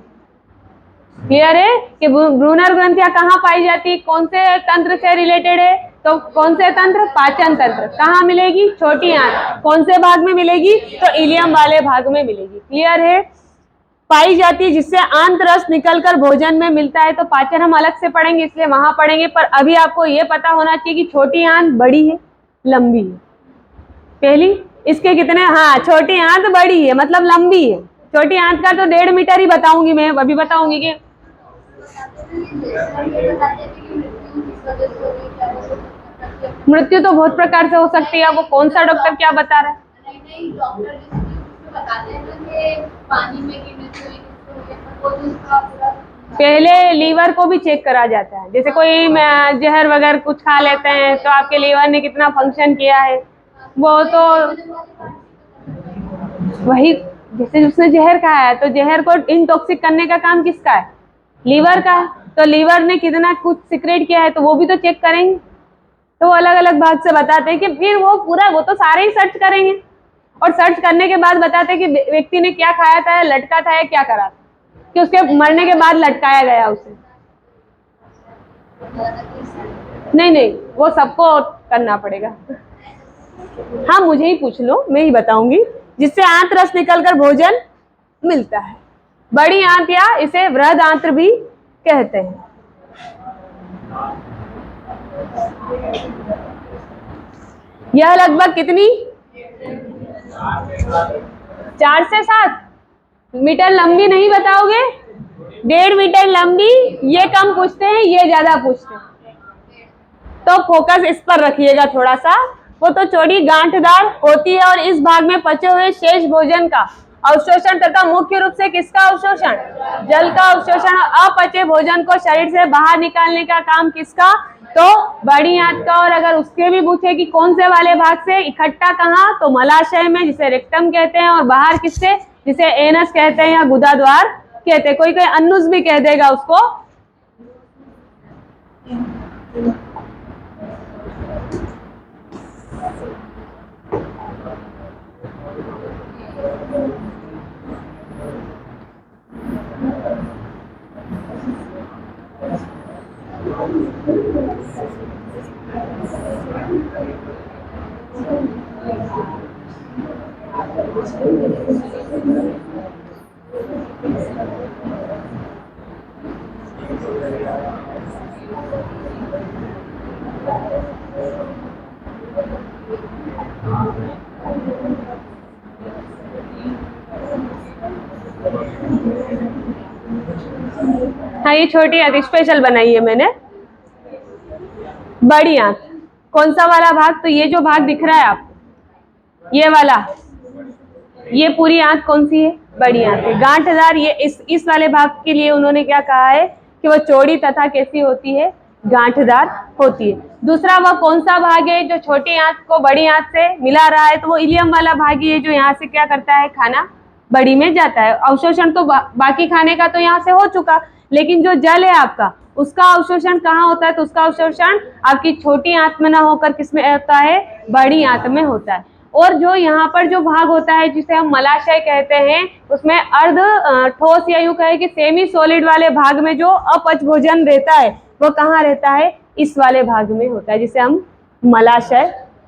क्लियर है कि ब्रूनर ग्रंथियां कहाँ पाई जाती है, कौन से तंत्र से रिलेटेड है, तो कौन से तंत्र, पाचन तंत्र। कहाँ मिलेगी, छोटी आंत। कौन से भाग में मिलेगी, तो इलियम वाले भाग में मिलेगी। क्लियर है, पाई जाती है जिससे आंत रस निकलकर भोजन में मिलता है। तो पाचन हम अलग से पढ़ेंगे इसलिए वहां पढ़ेंगे, पर अभी आपको ये पता होना चाहिए कि छोटी आंत बड़ी है, लंबी है। पहली इसके कितने, हाँ छोटी आंत बड़ी है मतलब लंबी है। छोटी आंत का तो 1.5 मीटर ही बताऊंगी मैं, अभी बताऊंगी कि मृत्यु तो बहुत प्रकार से हो सकती है। वो कौन सा डॉक्टर क्या बता रहा है, पहले लीवर को भी चेक करा जाता है। जैसे कोई जहर वगैरह कुछ खा लेते हैं तो आपके लीवर ने कितना फंक्शन किया है, वो तो वही, जैसे उसने जहर खाया है तो जहर को इनटॉक्सिक करने का काम किसका है, लीवर का है। तो लीवर ने कितना कुछ सिक्रेट किया है तो वो भी तो चेक करेंगे। तो अलग अलग भाग से बताते हैं कि फिर वो पूरा, वो तो सारे ही सर्च करेंगे और सर्च करने के बाद बताते हैं कि व्यक्ति ने क्या खाया था, लटका था या क्या करा था, कि उसके मरने के बाद लटकाया गया उसे। नहीं, वो सबको करना पड़ेगा। हाँ मुझे ही पूछ लो, मैं ही बताऊंगी। जिससे आंत रस निकलकर भोजन मिलता है, बड़ी आंत या इसे वृहद आंत्र भी कहते हैं। यह लगभग कितनी 4 से 7 मीटर लंबी, नहीं बताओगे, 1.5 मीटर लंबी, ये कम पूछते हैं, ये ज्यादा पूछते हैं। तो फोकस इस पर रखिएगा थोड़ा सा। वो तो चौड़ी गांठदार होती है और इस भाग में पचे हुए शेष भोजन का अवशोषण तथा मुख्य रूप से किसका अवशोषण, जल का अवशोषण, अपचे भोजन को शरीर से बाहर निकालने का काम किसका, तो बड़ी आंत का। और अगर उसके भी पूछे कि कौन से वाले भाग से, इकट्ठा कहाँ, तो मलाशय में जिसे रेक्टम कहते हैं, और बाहर किससे, जिसे एनस कहते हैं या गुदा द्वार कहते हैं, कोई कोई अनुस भी कह देगा उसको। हाँ ये छोटी आंत स्पेशल बनाई है मैंने। बड़ी आंत कौन सा वाला भाग, तो ये जो भाग दिख रहा है आपको, ये वाला, ये पूरी आंत कौन सी है, बड़ी आंत है। गांठदार, ये इस वाले भाग के लिए उन्होंने क्या कहा है कि वो चौड़ी तथा कैसी होती है, गांठदार होती है। दूसरा वह कौन सा भाग है जो छोटी आंत को बड़ी आंत से मिला रहा है, तो वो इलियम वाला भाग ही है जो यहाँ से क्या करता है, खाना बड़ी में जाता है। अवशोषण तो बाकी खाने का तो यहाँ से हो चुका, लेकिन जो जल है आपका उसका अवशोषण कहाँ होता है, तो उसका अवशोषण आपकी छोटी आंत में ना होकर किसमें होता है, बड़ी आंत में होता है। और जो यहाँ पर जो भाग होता है जिसे हम मलाशय कहते हैं, उसमें अर्ध ठोस या यूं कहे कि सेमी सॉलिड वाले भाग में जो अपच भोजन रहता है वो कहाँ रहता है, इस वाले भाग में होता है जिसे हम मलाशय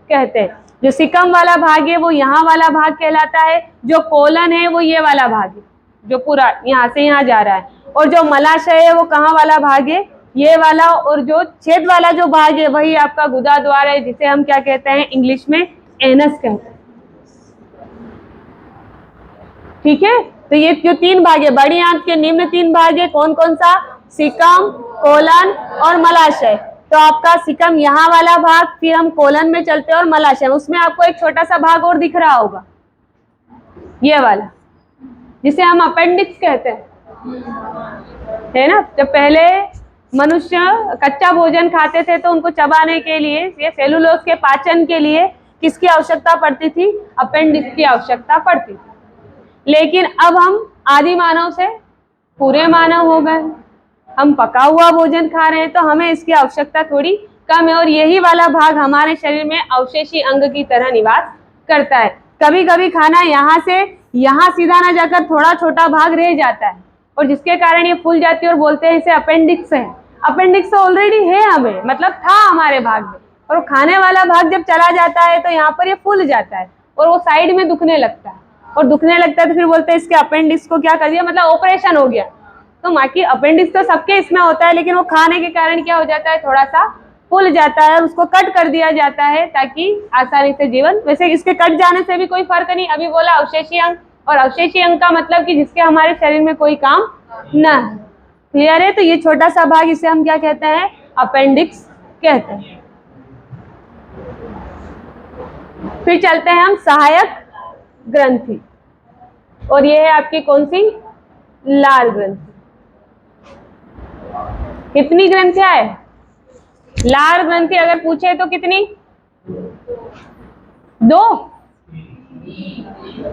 कहते हैं। जो सिकम वाला भाग है वो यहाँ वाला भाग कहलाता है, जो कोलन है वो ये वाला भाग है जो पूरा यहाँ से यहाँ जा रहा है, और जो मलाशय है वो कहाँ वाला भाग है, ये वाला, और जो छेद वाला जो भाग है वही आपका गुदा द्वार है जिसे हम क्या कहते हैं इंग्लिश में एनस कहते हैं। ठीक है, तो ये जो तीन भाग है, बड़ी आंत के निम्न तीन भाग है, कौन कौन सा, सिकम, कोलन और मलाशय। तो आपका सिकम यहाँ वाला भाग, फिर हम कोलन में चलते हैं और मलाशय, उसमें आपको एक छोटा सा भाग और दिख रहा होगा, ये वाला जिसे हम अपेंडिक्स कहते हैं, है ना। जब पहले मनुष्य कच्चा भोजन खाते थे तो उनको चबाने के लिए, ये सेलुलोज के पाचन के लिए किसकी आवश्यकता पड़ती थी, अपेंडिक्स की आवश्यकता पड़ती थी। लेकिन अब हम आदि मानव से पूरे मानव हो गए, हम पका हुआ भोजन खा रहे हैं तो हमें इसकी आवश्यकता थोड़ी कम है, और यही वाला भाग हमारे शरीर में अवशेषी अंग की तरह निवास करता है। कभी कभी खाना यहाँ से यहाँ सीधा ना जाकर थोड़ा छोटा भाग रह जाता है, और जिसके कारण ये फूल जाती है और बोलते हैं इसे अपेंडिक्स है। अपेंडिक्स तो ऑलरेडी है हमें, मतलब था हमारे भाग में, और खाने वाला भाग जब चला जाता है तो यहाँ पर ये फूल जाता है और वो साइड में दुखने लगता है, और दुखने लगता है तो फिर बोलते हैं इसके अपेंडिक्स को क्या कर दिया, मतलब ऑपरेशन हो गया। तो माँ की अपेंडिक्स तो सबके इसमें होता है, लेकिन वो खाने के कारण क्या हो जाता है, थोड़ा सा फूल जाता है, उसको कट कर दिया जाता है ताकि आसानी से जीवन, वैसे इसके कट जाने से भी कोई फर्क नहीं। अभी बोला अवशेषी अंग, और अवशेषी अंग का मतलब कि जिसके हमारे शरीर में कोई काम न है। क्लियर है, तो ये छोटा सा भाग इसे हम क्या कहते हैं, अपेंडिक्स कहते हैं। फिर चलते हैं हम सहायक ग्रंथि, और ये है आपकी कौन सी, लार ग्रंथि। कितनी ग्रंथियां है लार ग्रंथि, अगर पूछे तो कितनी, 2,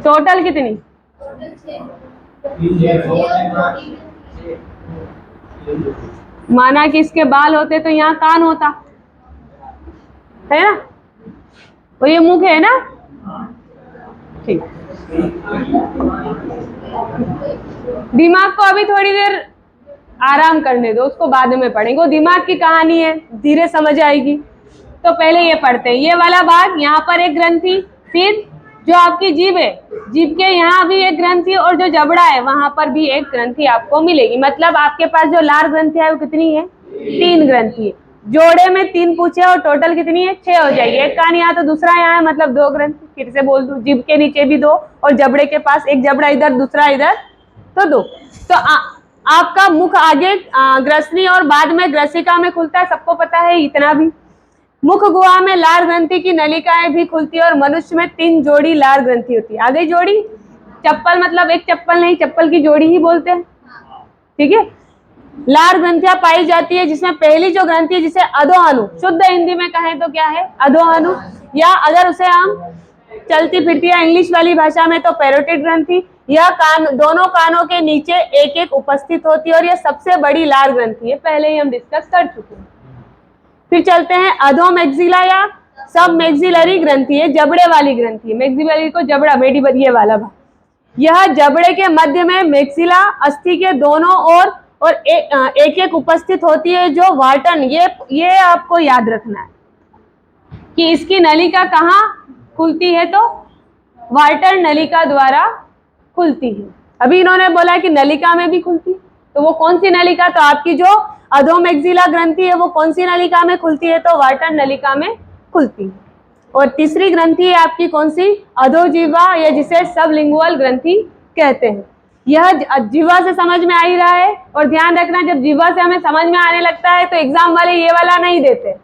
टोटल कितनी, माना कि इसके बाल होते तो यहाँ कान होता है ना, और ये मुख है ना, ठीक। दिमाग को अभी थोड़ी देर आराम करने दो, उसको बाद में पढ़ेंगे, वो दिमाग की कहानी है, धीरे समझ आएगी। तो पहले ये पढ़ते हैं, ये वाला भाग, यहाँ पर एक ग्रंथि, फिर जो आपकी जीभ है, जीभ के यहाँ भी एक ग्रंथि, और जो जबड़ा है वहां पर भी एक ग्रंथि आपको मिलेगी। मतलब आपके पास जो लार ग्रंथि है वो कितनी है, 3 ग्रंथि है। जोड़े में 3 पूछे और टोटल कितनी है, 6 हो जाएगी। एक कान यहाँ तो दूसरा यहाँ है, मतलब 2 ग्रंथि। फिर से बोल दूं, जीभ के नीचे भी 2, और जबड़े के पास एक जबड़ा इधर दूसरा इधर, तो 2। तो आपका मुख आगे ग्रसनी और बाद में ग्रसिका में खुलता है, सबको पता है इतना भी। मुख गुहा में लार ग्रंथि की नलिकाएं भी खुलती है, और मनुष्य में 3 जोड़ी लार ग्रंथि होती है। आगे जोड़ी, चप्पल मतलब एक चप्पल नहीं, चप्पल की जोड़ी ही बोलते हैं, ठीक है। लार ग्रंथियां पाई जाती है, जिसमें पहली जो ग्रंथि है जिसे अधोअनु, शुद्ध हिंदी में कहें तो क्या है, अधोअनु, या अगर उसे हम चलती फिरती है इंग्लिश वाली भाषा में तो पैरोटिड ग्रंथि। यह कान, दोनों कानों के नीचे एक एक उपस्थित होती है, और यह सबसे बड़ी लार ग्रंथि है, पहले ही हम डिस्कस कर चुके हैं। फिर चलते हैं अधो मैक्सिला या सब मैक्सिलरी ग्रंथि है, जबड़े वाली ग्रंथि है। मैक्सिलरी को जबड़ा, बेडी बदिए वाला भाग। यह जबड़े के मध्य में मैक्सिला अस्थि के दोनों ओर और एक एक उपस्थित होती है, जो वार्टन, ये आपको याद रखना है कि इसकी नलिका कहाँ खुलती है, तो वार्टन नलिका द्वारा खुलती है। अभी इन्होंने बोला कि नलिका में भी खुलती है, तो वो कौन सी नलिका, तो आपकी जो अधोमैक्सिला ग्रंथि है वो कौन सी नलिका में खुलती है, तो वार्टन नलिका में खुलती है। और तीसरी ग्रंथि है आपकी कौन सी, अधोजिह्वा, या जिसे सबलिंगुअल ग्रंथि कहते हैं। यह जिह्वा से समझ में आ ही रहा है, और ध्यान रखना जब जिह्वा से हमें समझ में आने लगता है तो एग्जाम वाले ये वाला नहीं देते,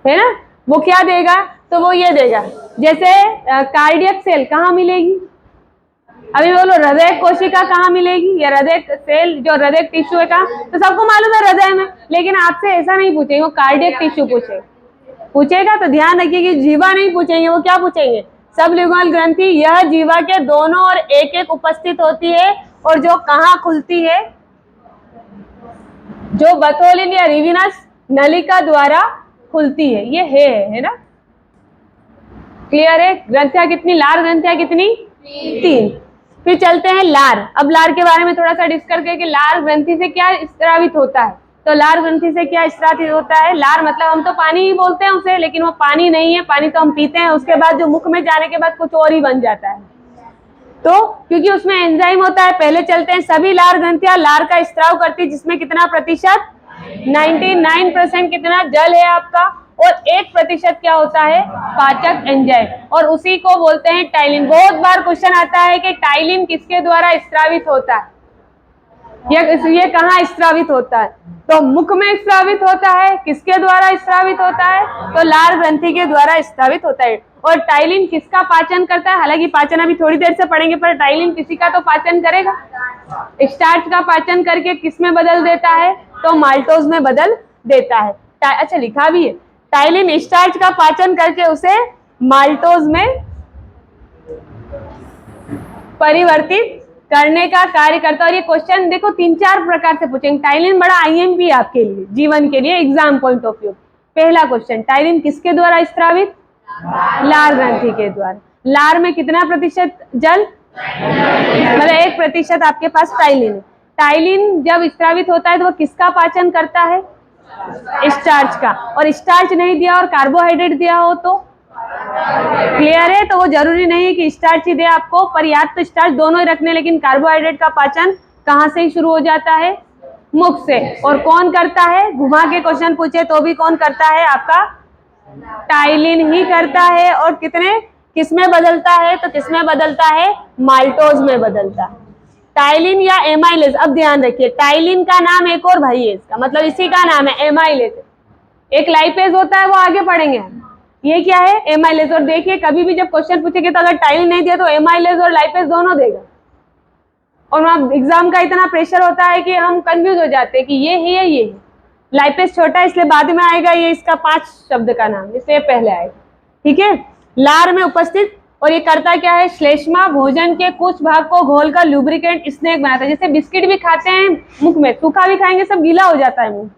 है ना। वो क्या देगा, तो वो ये देगा, जैसे कार्डियक सेल कहाँ मिलेगी, अभी बोलो हृदय कोशिका कहाँ मिलेगी, या हृदय सेल जो हृदय टिश्यू है कहाँ, तो सबको मालूम है हृदय में, लेकिन आपसे ऐसा नहीं पूछेंगे, वो कार्डियक टिश्यू पूछेगा। तो ध्यान रखिए कि जीवा नहीं पूछेंगे, वो क्या पूछेंगे, सबलिंगुअल ग्रंथि। यह जीवा के दोनों और एक एक उपस्थित होती है, और जो कहाँ खुलती है, जो बथोलिन या रिविनस नलिका द्वारा खुलती है, ये है ना। क्लियर है, ग्रंथियां कितनी, लार ग्रंथियां कितनी, 3। फिर चलते हैं लार। अब लार के बारे में थोड़ा सा डिस्कस करके कि लार ग्रंथि से क्या स्रावित होता है। तो लार ग्रंथि से क्या स्रावित होता है? लार मतलब हम तो पानी ही बोलते हैं उसे, लेकिन वो पानी नहीं है, पानी तो हम पीते हैं, उसके बाद जो मुख में जाने के बाद कुछ और ही बन जाता है। तो क्योंकि उसमें एंजाइम होता है, पहले चलते हैं, सभी लार ग्रंथियां लार का स्त्राव करती है, जिसमें कितना प्रतिशत? 99% कितना? जल है आपका, और 1% क्या होता है? पाचक एंजाइम, और उसी को बोलते हैं टाइलिन। बहुत बार क्वेश्चन आता है कि टाइलिन किसके द्वारा स्त्रावित होता है, ये कहाँ स्त्रावित होता है? तो मुख में स्त्रावित होता है। किसके द्वारा स्त्रावित होता है? तो लार ग्रंथि के द्वारा स्त्रावित होता है। और टाइलिन किसका पाचन करता है? हालांकि पाचन अभी थोड़ी देर से पढ़ेंगे, पर टाइलिन किसी का तो पाचन करेगा। स्टार्च का पाचन करके किस में बदल देता है? तो माल्टोज में बदल देता है। अच्छा लिखा भी है, टाइलिन स्टार्च का पाचन करके उसे माल्टोज में परिवर्तित करने का कार्य करता है। और ये क्वेश्चन देखो 3-4 प्रकार से पूछेंगे। टाइलिन बड़ा आईएमपी आपके लिए, जीवन के लिए, एग्जाम पॉइंट ऑफ व्यू। पहला क्वेश्चन, टाइलिन किसके द्वारा स्त्रावित? लार ग्रंथि के द्वारा। लार में कितना प्रतिशत जल? मतलब 1% आपके पास टाइलिन है। टाइलिन जब स्त्रावित होता है तो वो किसका पाचन करता है? स्टार्च का। और स्टार्च नहीं दिया और कार्बोहाइड्रेट दिया हो तो क्लियर है? तो वो जरूरी नहीं है कि स्टार्च ही दे आपको, पर याद तो स्टार्च दोनों ही रखने, लेकिन कार्बोहाइड्रेट का पाचन कहाँ से ही शुरू हो जाता है? मुख से। और कौन करता है? घुमा के क्वेश्चन पूछे तो भी कौन करता है? आपका टाइलिन ही करता है। और किसमें बदलता है? तो किसमें बदलता है? माल्टोज में बदलता है। टाइलिन या एमाइलेज, अब ध्यान रखिए, टाइलिन का नाम एक और भाई है इसका, मतलब इसी का नाम है एमाइलेज। एक लाइपेज होता है, वो आगे पढ़ेंगे हम। ये क्या है? एमाइलेज। और देखिए कभी भी जब क्वेश्चन पूछेंगे तो अगर टाइलिन नहीं दिया तो एमाइलेज और लाइपेज दोनों देगा। और वहां एग्जाम का इतना प्रेशर होता है कि हम कंफ्यूज हो जाते हैं कि ये है, ये है। लाइपेज छोटा है इसलिए बाद में आएगा, ये इसका 5 शब्द का नाम, इसलिए पहले आएगा। ठीक है। लार में उपस्थित, और ये करता क्या है? श्लेष्मा भोजन के कुछ भाग को घोलकर लुब्रिकेंट स्नेक बनाता है। जैसे बिस्किट भी खाते हैं मुख में, सूखा भी खाएंगे सब गीला हो जाता है मुंह,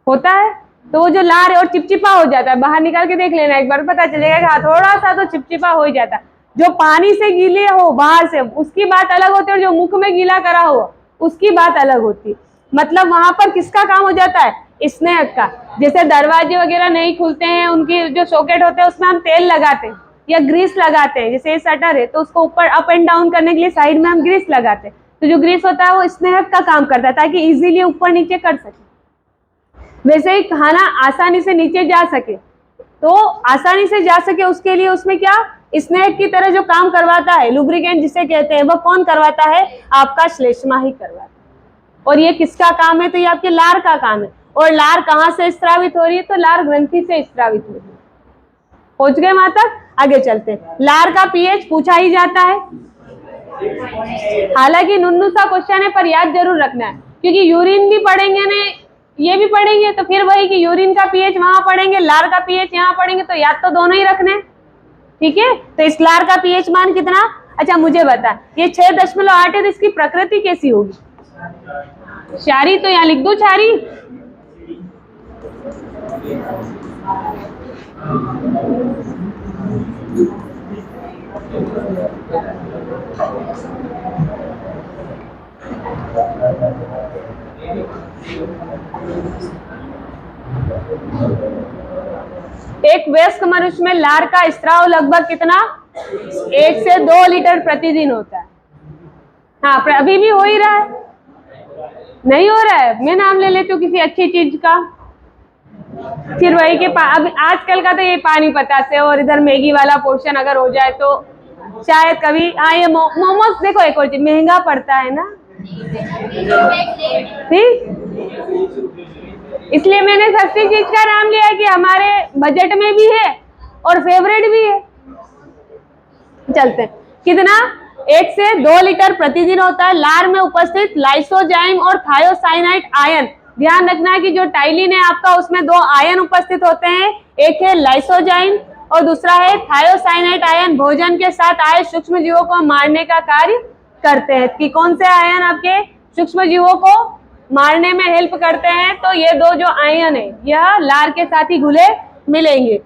होता है। तो वो जो लार है और चिपचिपा हो जाता है, बाहर निकाल के देख लेना एक बार, पता चलेगा कि हाँ थोड़ा सा तो चिपचिपा हो ही जाता है। जो पानी से गीले हो बाहर से, उसकी बात अलग होती है, और जो मुख में गीला करा हो उसकी बात अलग होती है। मतलब वहां पर किसका काम हो जाता है? स्नेहक का। जैसे दरवाजे वगैरह नहीं खुलते हैं, उनकी जो सॉकेट होते हैं उसमें हम तेल लगाते हैं या ग्रीस लगाते हैं। जैसे ये शटर है तो उसको ऊपर अप एंड डाउन करने के लिए साइड में हम ग्रीस लगाते हैं। तो जो ग्रीस होता है वो स्नेहक का काम करता है, ताकि इजीली ऊपर नीचे कर सके। वैसे ही खाना आसानी से नीचे जा सके, तो आसानी से जा सके उसके लिए उसमें क्या स्नेहक की तरह जो काम करवाता है, लुब्रिकेंट जिसे कहते हैं, वो कौन करवाता है? आपका श्लेष्मा ही करवाता है। और ये किसका काम है? तो ये आपके लार का काम है। और लार कहाँ से स्त्रावित हो रही है? तो लार ग्रंथि से स्त्रावित हो रही है। पहुंच गए वहां तक? आगे चलते हैं। लार का पीएच पूछा ही जाता है, हालांकि नुन्नू सा क्वेश्चन है, पर याद जरूर रखना है, क्योंकि यूरिन भी पढ़ेंगे ना, ये भी पढ़ेंगे, तो फिर वही कि यूरिन का पीएच वहां पढ़ेंगे, लार का पीएच यहाँ पढ़ेंगे, तो याद तो दोनों ही रखने। ठीक है। तो इस लार का पीएच मान कितना? अच्छा मुझे बता, ये 6.8 है, तो इसकी प्रकृति कैसी होगी? क्षारी। तो यहाँ लिख दो क्षारी। एक वयस्क मनुष्य में लार का स्त्राव लगभग कितना? 1 से 2 लीटर प्रतिदिन होता है। हाँ, पर अभी भी हो ही रहा है, नहीं हो रहा है? मैं नाम ले लेती हूँ किसी अच्छी चीज का, फिर वही के अब आजकल का तो ये पानीपता से, और इधर मैगी वाला पोर्शन अगर हो जाए तो शायद कभी। हाँ, ये मोमोज देखो, एक और चीज, महंगा पड़ता है ना, ठीक, इसलिए मैंने सस्ती चीज का नाम लिया कि हमारे बजट में भी है और फेवरेट भी है। चलते हैं। कितना? 1 से 2 लीटर प्रतिदिन होता है। लार में उपस्थित लाइसोजाइम और थायोसाइनाइड आयन, ध्यान रखना है कि जो टाइलिन है आपका उसमें 2 आयन उपस्थित होते हैं, एक है लाइसोजाइम और दूसरा है थायोसाइनाइड आयन। भोजन के साथ आए सूक्ष्म जीवों को मारने का कार्य करते हैं। कि कौन से आयन आपके सूक्ष्म जीवों को मारने में हेल्प करते हैं? तो ये 2 जो आयन है यह लार के साथ ही घुले मिलेंगे।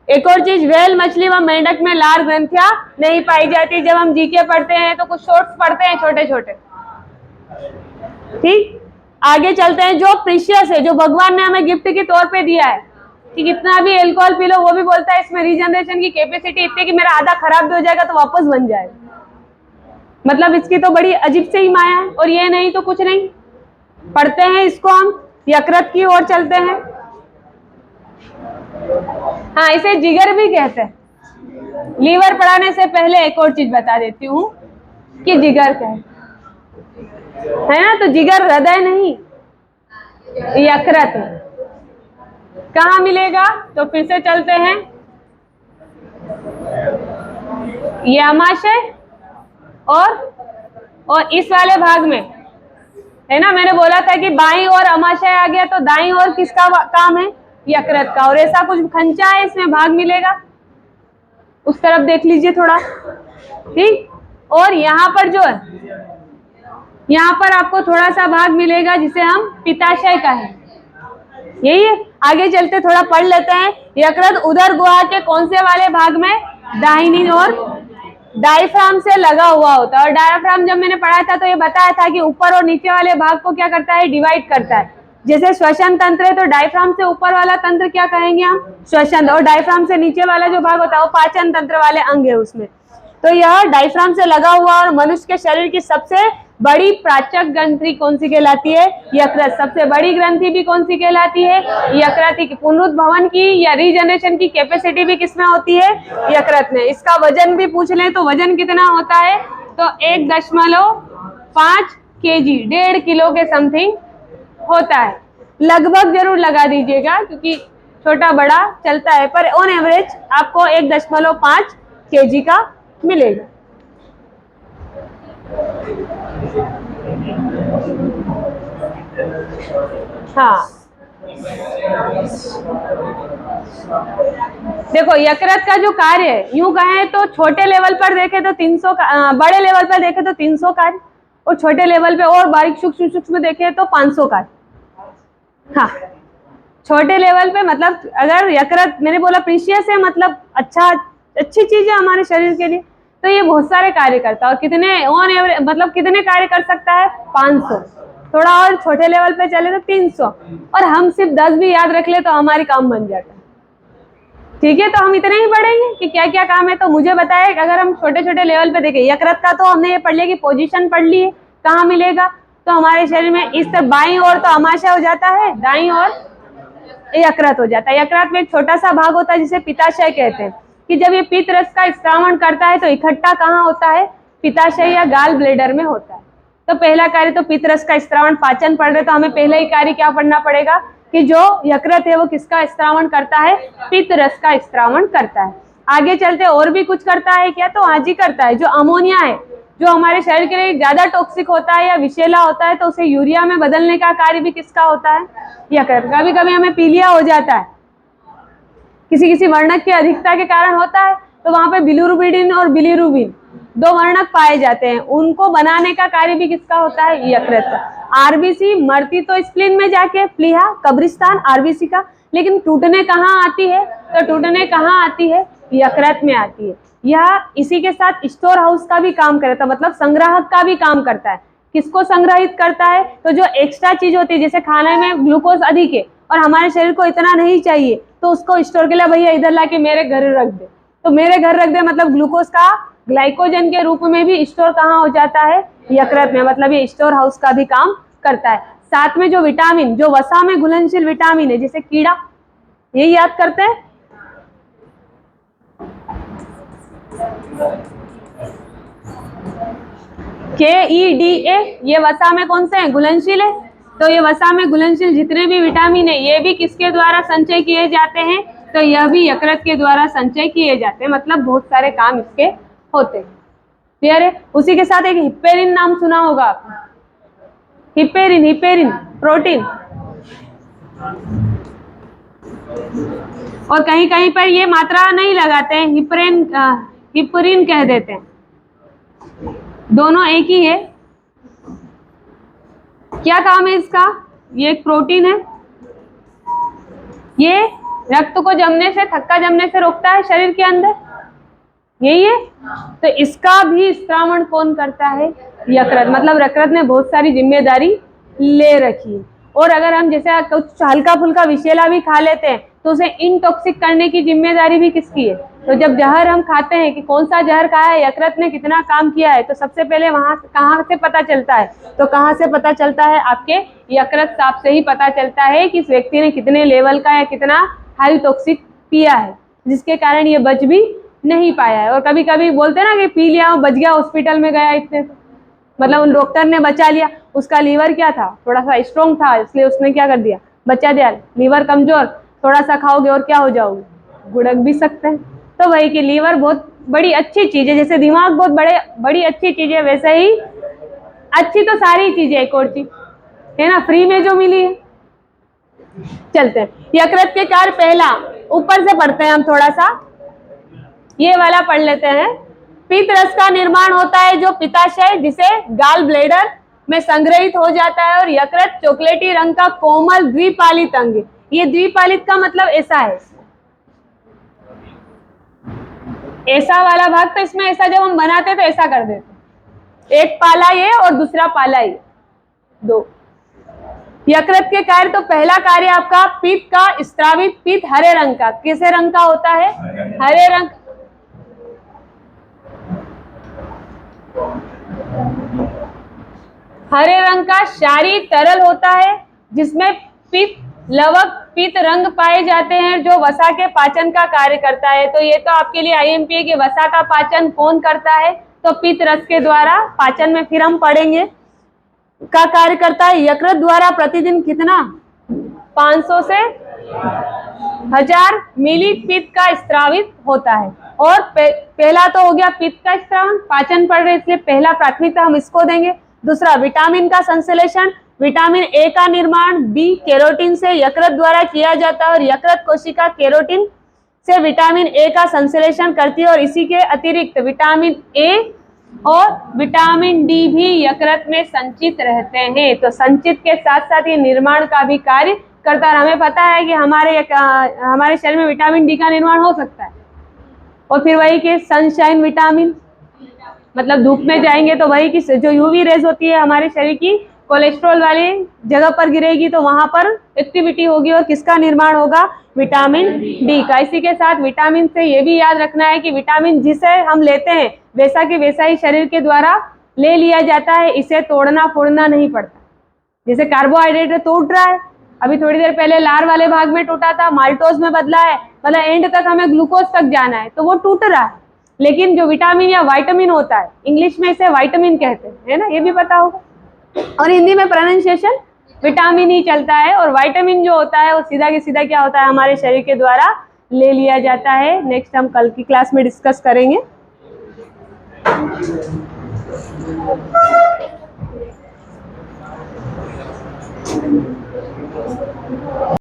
एक और चीज, व्हेल मछली व मेंढक में लार ग्रंथियां नहीं पाई जाती। जब हम जीके पढ़ते हैं तो कुछ शॉर्ट्स पढ़ते हैं छोटे छोटे, ठीक, आगे चलते हैं, जो प्रीशियस है, जो भगवान ने हमें गिफ्ट के तौर पे दिया है, कि कितना भी एल्कोहल पी लो, वो भी बोलता है इसमें रीजनरेशन की कैपेसिटी इतनी कि मेरा आधा खराब भी हो जाएगा तो वापस बन जाएगा। मतलब इसकी तो बड़ी अजीब से ही माया है। और ये नहीं तो कुछ नहीं। पढ़ते हैं इसको हम, यकृत की ओर चलते हैं। हाँ, इसे जिगर भी कहते हैं। लीवर पढ़ाने से पहले एक और चीज बता देती हूँ कि जिगर क्या है ना। तो जिगर हृदय नहीं, यकृत है। कहाँ मिलेगा? तो फिर से चलते हैं, ये अमाशय और इस वाले भाग में है ना। मैंने बोला था कि बाईं ओर अमाशय आ गया तो दाईं ओर किसका काम है? यकृत का। और ऐसा कुछ खंचा है, इसमें भाग मिलेगा, उस तरफ देख लीजिए थोड़ा, ठीक। और यहाँ पर जो है, यहाँ पर आपको थोड़ा सा भाग मिलेगा जिसे हम पित्ताशय का है, यही है। आगे चलते थोड़ा पढ़ लेते हैं। यकृत उदर गुहा के कौन से वाले भाग में? दाहिनी ओर डायफ्राम से लगा हुआ होता है। और डायफ्राम जब मैंने पढ़ा था तो ये बताया था कि ऊपर और नीचे वाले भाग को क्या करता है? डिवाइड करता है। जैसे श्वसन तंत्र है तो डायफ्राम से ऊपर वाला तंत्र क्या कहेंगे हम? श्वसन। और डायफ्राम से नीचे वाला जो भाग होता है वो पाचन तंत्र वाले अंग है उसमें। तो यह डायफ्राम से लगा हुआ, और मनुष्य के शरीर की सबसे बड़ी प्राचक ग्रंथि कौन सी कहलाती है? यकृत। सबसे बड़ी ग्रंथि भी कौन सी कहलाती है? यकृत की। पुनरुत्भवन की या रीजनरेशन की कैपेसिटी भी किसमें होती है? यकृत में। इसका वजन भी पूछ लें तो वजन कितना होता है? तो 1.5 kg, 1.5 किलो के समथिंग होता है। लगभग जरूर लगा दीजिएगा क्योंकि छोटा बड़ा चलता है, पर ऑन एवरेज आपको 1.5 kg का मिलेगा। हाँ, देखो यकृत का जो कार्य है, यूं कहें तो छोटे लेवल पर देखें तो 300, बड़े लेवल पर देखें तो 300 कार्य, और छोटे लेवल पे और बारीक सूक्ष्म देखें तो 500 कार्य। हाँ, छोटे लेवल पे मतलब अगर यकृत मैंने बोला प्रीशियस है, मतलब अच्छी चीज है हमारे शरीर के लिए, तो ये बहुत सारे कार्य करता है। और कितने ऑन एवरेज मतलब कितने कार्य कर सकता है? 500। थोड़ा और छोटे लेवल पे चले तो 300, और हम सिर्फ 10 भी याद रख ले तो हमारी काम बन जाता है। ठीक है, तो हम इतने ही पढ़ेंगे कि क्या क्या काम है। तो मुझे बताए अगर हम छोटे छोटे लेवल पे देखें, यकृत का तो हमने ये पढ़ लिया कि पोजीशन पढ़ ली है, कहाँ मिलेगा? तो हमारे शरीर में इस तरफ बाईं ओर तो अमाशय हो जाता है, दाईं ओर यकृत हो जाता है। यकृत में एक छोटा सा भाग होता है जिसे पित्ताशय कहते हैं, कि जब ये पित्त रस का स्त्रावण करता है तो इकट्ठा कहाँ होता है? पित्ताशय या गाल ब्लेडर में होता है। तो पहला कार्य तो पित्त रस का स्त्रावण, पाचन पढ़ रहे तो हमें पहला ही कार्य क्या पढ़ना पड़ेगा कि जो यकृत है वो किसका स्त्रावण करता है? पित्त रस का स्त्रावण करता है। आगे चलते और भी कुछ करता है क्या? तो आज ही करता है। जो अमोनिया है, जो हमारे शरीर के लिए ज्यादा टॉक्सिक होता है या विषैला होता है, तो उसे यूरिया में बदलने का कार्य भी किसका होता है? यकृत। कभी कभी हमें पीलिया हो जाता है, किसी किसी वर्णक की अधिकता के कारण होता है, तो वहां पे बिलिरुबिन और बिलिरुबिन दो वर्णक पाए जाते हैं, उनको बनाने का कार्य भी किसका होता है? यकृत का। आरबीसी मरती तो स्प्लीन में जाके, प्लीहा कब्रिस्तान आरबीसी का, लेकिन टूटने कहाँ आती है? तो टूटने कहाँ आती है? यकृत में आती है। यह इसी के साथ स्टोर हाउस का भी काम करता है, मतलब संग्राहक का भी काम करता है। किसको संग्रहित करता है? तो जो एक्स्ट्रा चीज होती है, जैसे खाने में ग्लूकोज अधिक है और हमारे शरीर को इतना नहीं चाहिए, तो उसको स्टोर के लिए भैया इधर लाके मेरे घर रख दे, तो मेरे घर रख दे मतलब ग्लूकोज का ग्लाइकोजन के रूप में भी स्टोर कहाँ हो जाता है? यकृत में। मतलब ये स्टोर हाउस का भी काम करता है। साथ में जो विटामिन, जो वसा में घुलनशील विटामिन है, जैसे कीड़ा, ये याद करते हैं। KEDA, ये वसा में कौन से हैं? घुलनशील है। तो ये वसा में घुलनशील जितने भी विटामिन है, ये भी किसके द्वारा संचय किए जाते हैं? तो यह भी यकृत के द्वारा संचय किए जाते हैं। मतलब बहुत सारे काम इसके होते हैं। क्लियर है? उसी के साथ एक हिपेरिन नाम सुना होगा आपने, हिपेरिन प्रोटीन, और कहीं कहीं पर ये मात्रा नहीं लगाते हैं, हिपरिन कह देते हैं। दोनों एक ही है। क्या काम है इसका? ये एक प्रोटीन है, ये रक्त को जमने से, थक्का जमने से रोकता है शरीर के अंदर, यही है। तो इसका भी स्त्रावण कौन करता है? यकृत। मतलब यकृत ने बहुत सारी जिम्मेदारी ले रखी है। और अगर हम जैसे कुछ हल्का फुल्का विषैला भी खा लेते हैं तो उसे इनटॉक्सिक करने की जिम्मेदारी भी किसकी है? तो जब जहर हम खाते हैं कि कौन सा जहर खाया है, यकृत ने कितना काम किया है, तो सबसे पहले वहां कहाँ से पता चलता है? तो कहाँ से पता चलता है? आपके यकृत साफ से ही पता चलता है कि इस व्यक्ति ने कितने लेवल का या कितना हाई टॉक्सिक पिया है, जिसके कारण ये बच भी नहीं पाया है। और कभी कभी बोलते हैं ना कि पी लिया बच गया, हॉस्पिटल में गया इतने, मतलब उन डॉक्टर ने बचा लिया। उसका लीवर क्या था? थोड़ा सा स्ट्रॉन्ग था, इसलिए उसने क्या कर दिया? बचा दिया। लीवर कमजोर, थोड़ा सा खाओगे और क्या हो जाओगे? गुड़क भी सकते हैं। तो वही कि लीवर बहुत बड़ी अच्छी चीज है, जैसे दिमाग बहुत बड़ी अच्छी चीज है, वैसे ही अच्छी तो सारी चीजें एक और चीज है ना, फ्री में जो मिली है। चलते हैं यकृत के कार्य। पहला ऊपर से पढ़ते हैं हम, थोड़ा सा ये वाला पढ़ लेते हैं। पित्त रस का निर्माण होता है जो पित्ताशय जिसे गाल ब्लेडर में संग्रहित हो जाता है, और यकृत चॉकलेटी रंग का कोमल द्विपालित अंग। ये द्विपालित का मतलब ऐसा है, ऐसा वाला भाग, तो इसमें ऐसा जब हम बनाते तो ऐसा कर देते, एक पाला ये और दूसरा पाला ये, दो। यकृत के कार्य, तो पहला कार्य आपका पित्त का स्त्रावित पित्त हरे रंग का, किसे रंग का होता है? हरे रंग। हरे रंग का क्षारीय तरल होता है जिसमें पित्त लवक पित्त रंग पाए जाते हैं, जो वसा के पाचन का कार्य करता है। तो ये तो आपके लिए आईएमपी है कि वसा का पाचन कौन करता है? तो पित्त रस के द्वारा पाचन में फिर हम पढ़ेंगे का कार्य करता है। यकृत द्वारा प्रतिदिन कितना? 500 से 1000 मिली पित्त का स्त्रावित होता है। और पहला तो हो गया पित्त का स्त्रावन, पाचन पढ़ रहे इसलिए पहला प्राथमिकता हम इसको देंगे। दूसरा विटामिन का संश्लेषण, विटामिन ए का निर्माण बी कैरोटीन से यकृत द्वारा किया जाता है, और यकृत कोशिका कैरोटीन से विटामिन ए का संश्लेषण करती है, और इसी के अतिरिक्त विटामिन ए और विटामिन डी भी यकृत में संचित रहते हैं। तो संचित के साथ साथ ये निर्माण का भी कार्य करता है। हमें पता है कि हमारे शरीर में विटामिन डी का निर्माण हो सकता है। और फिर वही कि सनशाइन विटामिन, मतलब धूप में जाएंगे तो वही कि जो यूवी रेज होती है हमारे शरीर की कोलेस्ट्रॉल वाली जगह पर गिरेगी तो वहां पर एक्टिविटी होगी, और किसका निर्माण होगा? विटामिन डी का। इसी के साथ विटामिन से ये भी याद रखना है कि विटामिन जिसे हम लेते हैं वैसा कि वैसा ही शरीर के द्वारा ले लिया जाता है, इसे तोड़ना फोड़ना नहीं पड़ता। जैसे कार्बोहाइड्रेट टूट रहा है, अभी थोड़ी देर पहले लार वाले भाग में टूटा था, माल्टोज में बदला है, मतलब एंड तक हमें ग्लूकोज तक जाना है, तो वो टूट रहा है। लेकिन जो विटामिन या विटामिन होता है, इंग्लिश में इसे विटामिन कहते हैं, है ना, ये भी पता होगा, और हिंदी में प्रोनाउंसिएशन विटामिन ही चलता है। और विटामिन जो होता है वो सीधा की सीधा क्या होता है? हमारे शरीर के द्वारा ले लिया जाता है। नेक्स्ट हम कल की क्लास में डिस्कस करेंगे।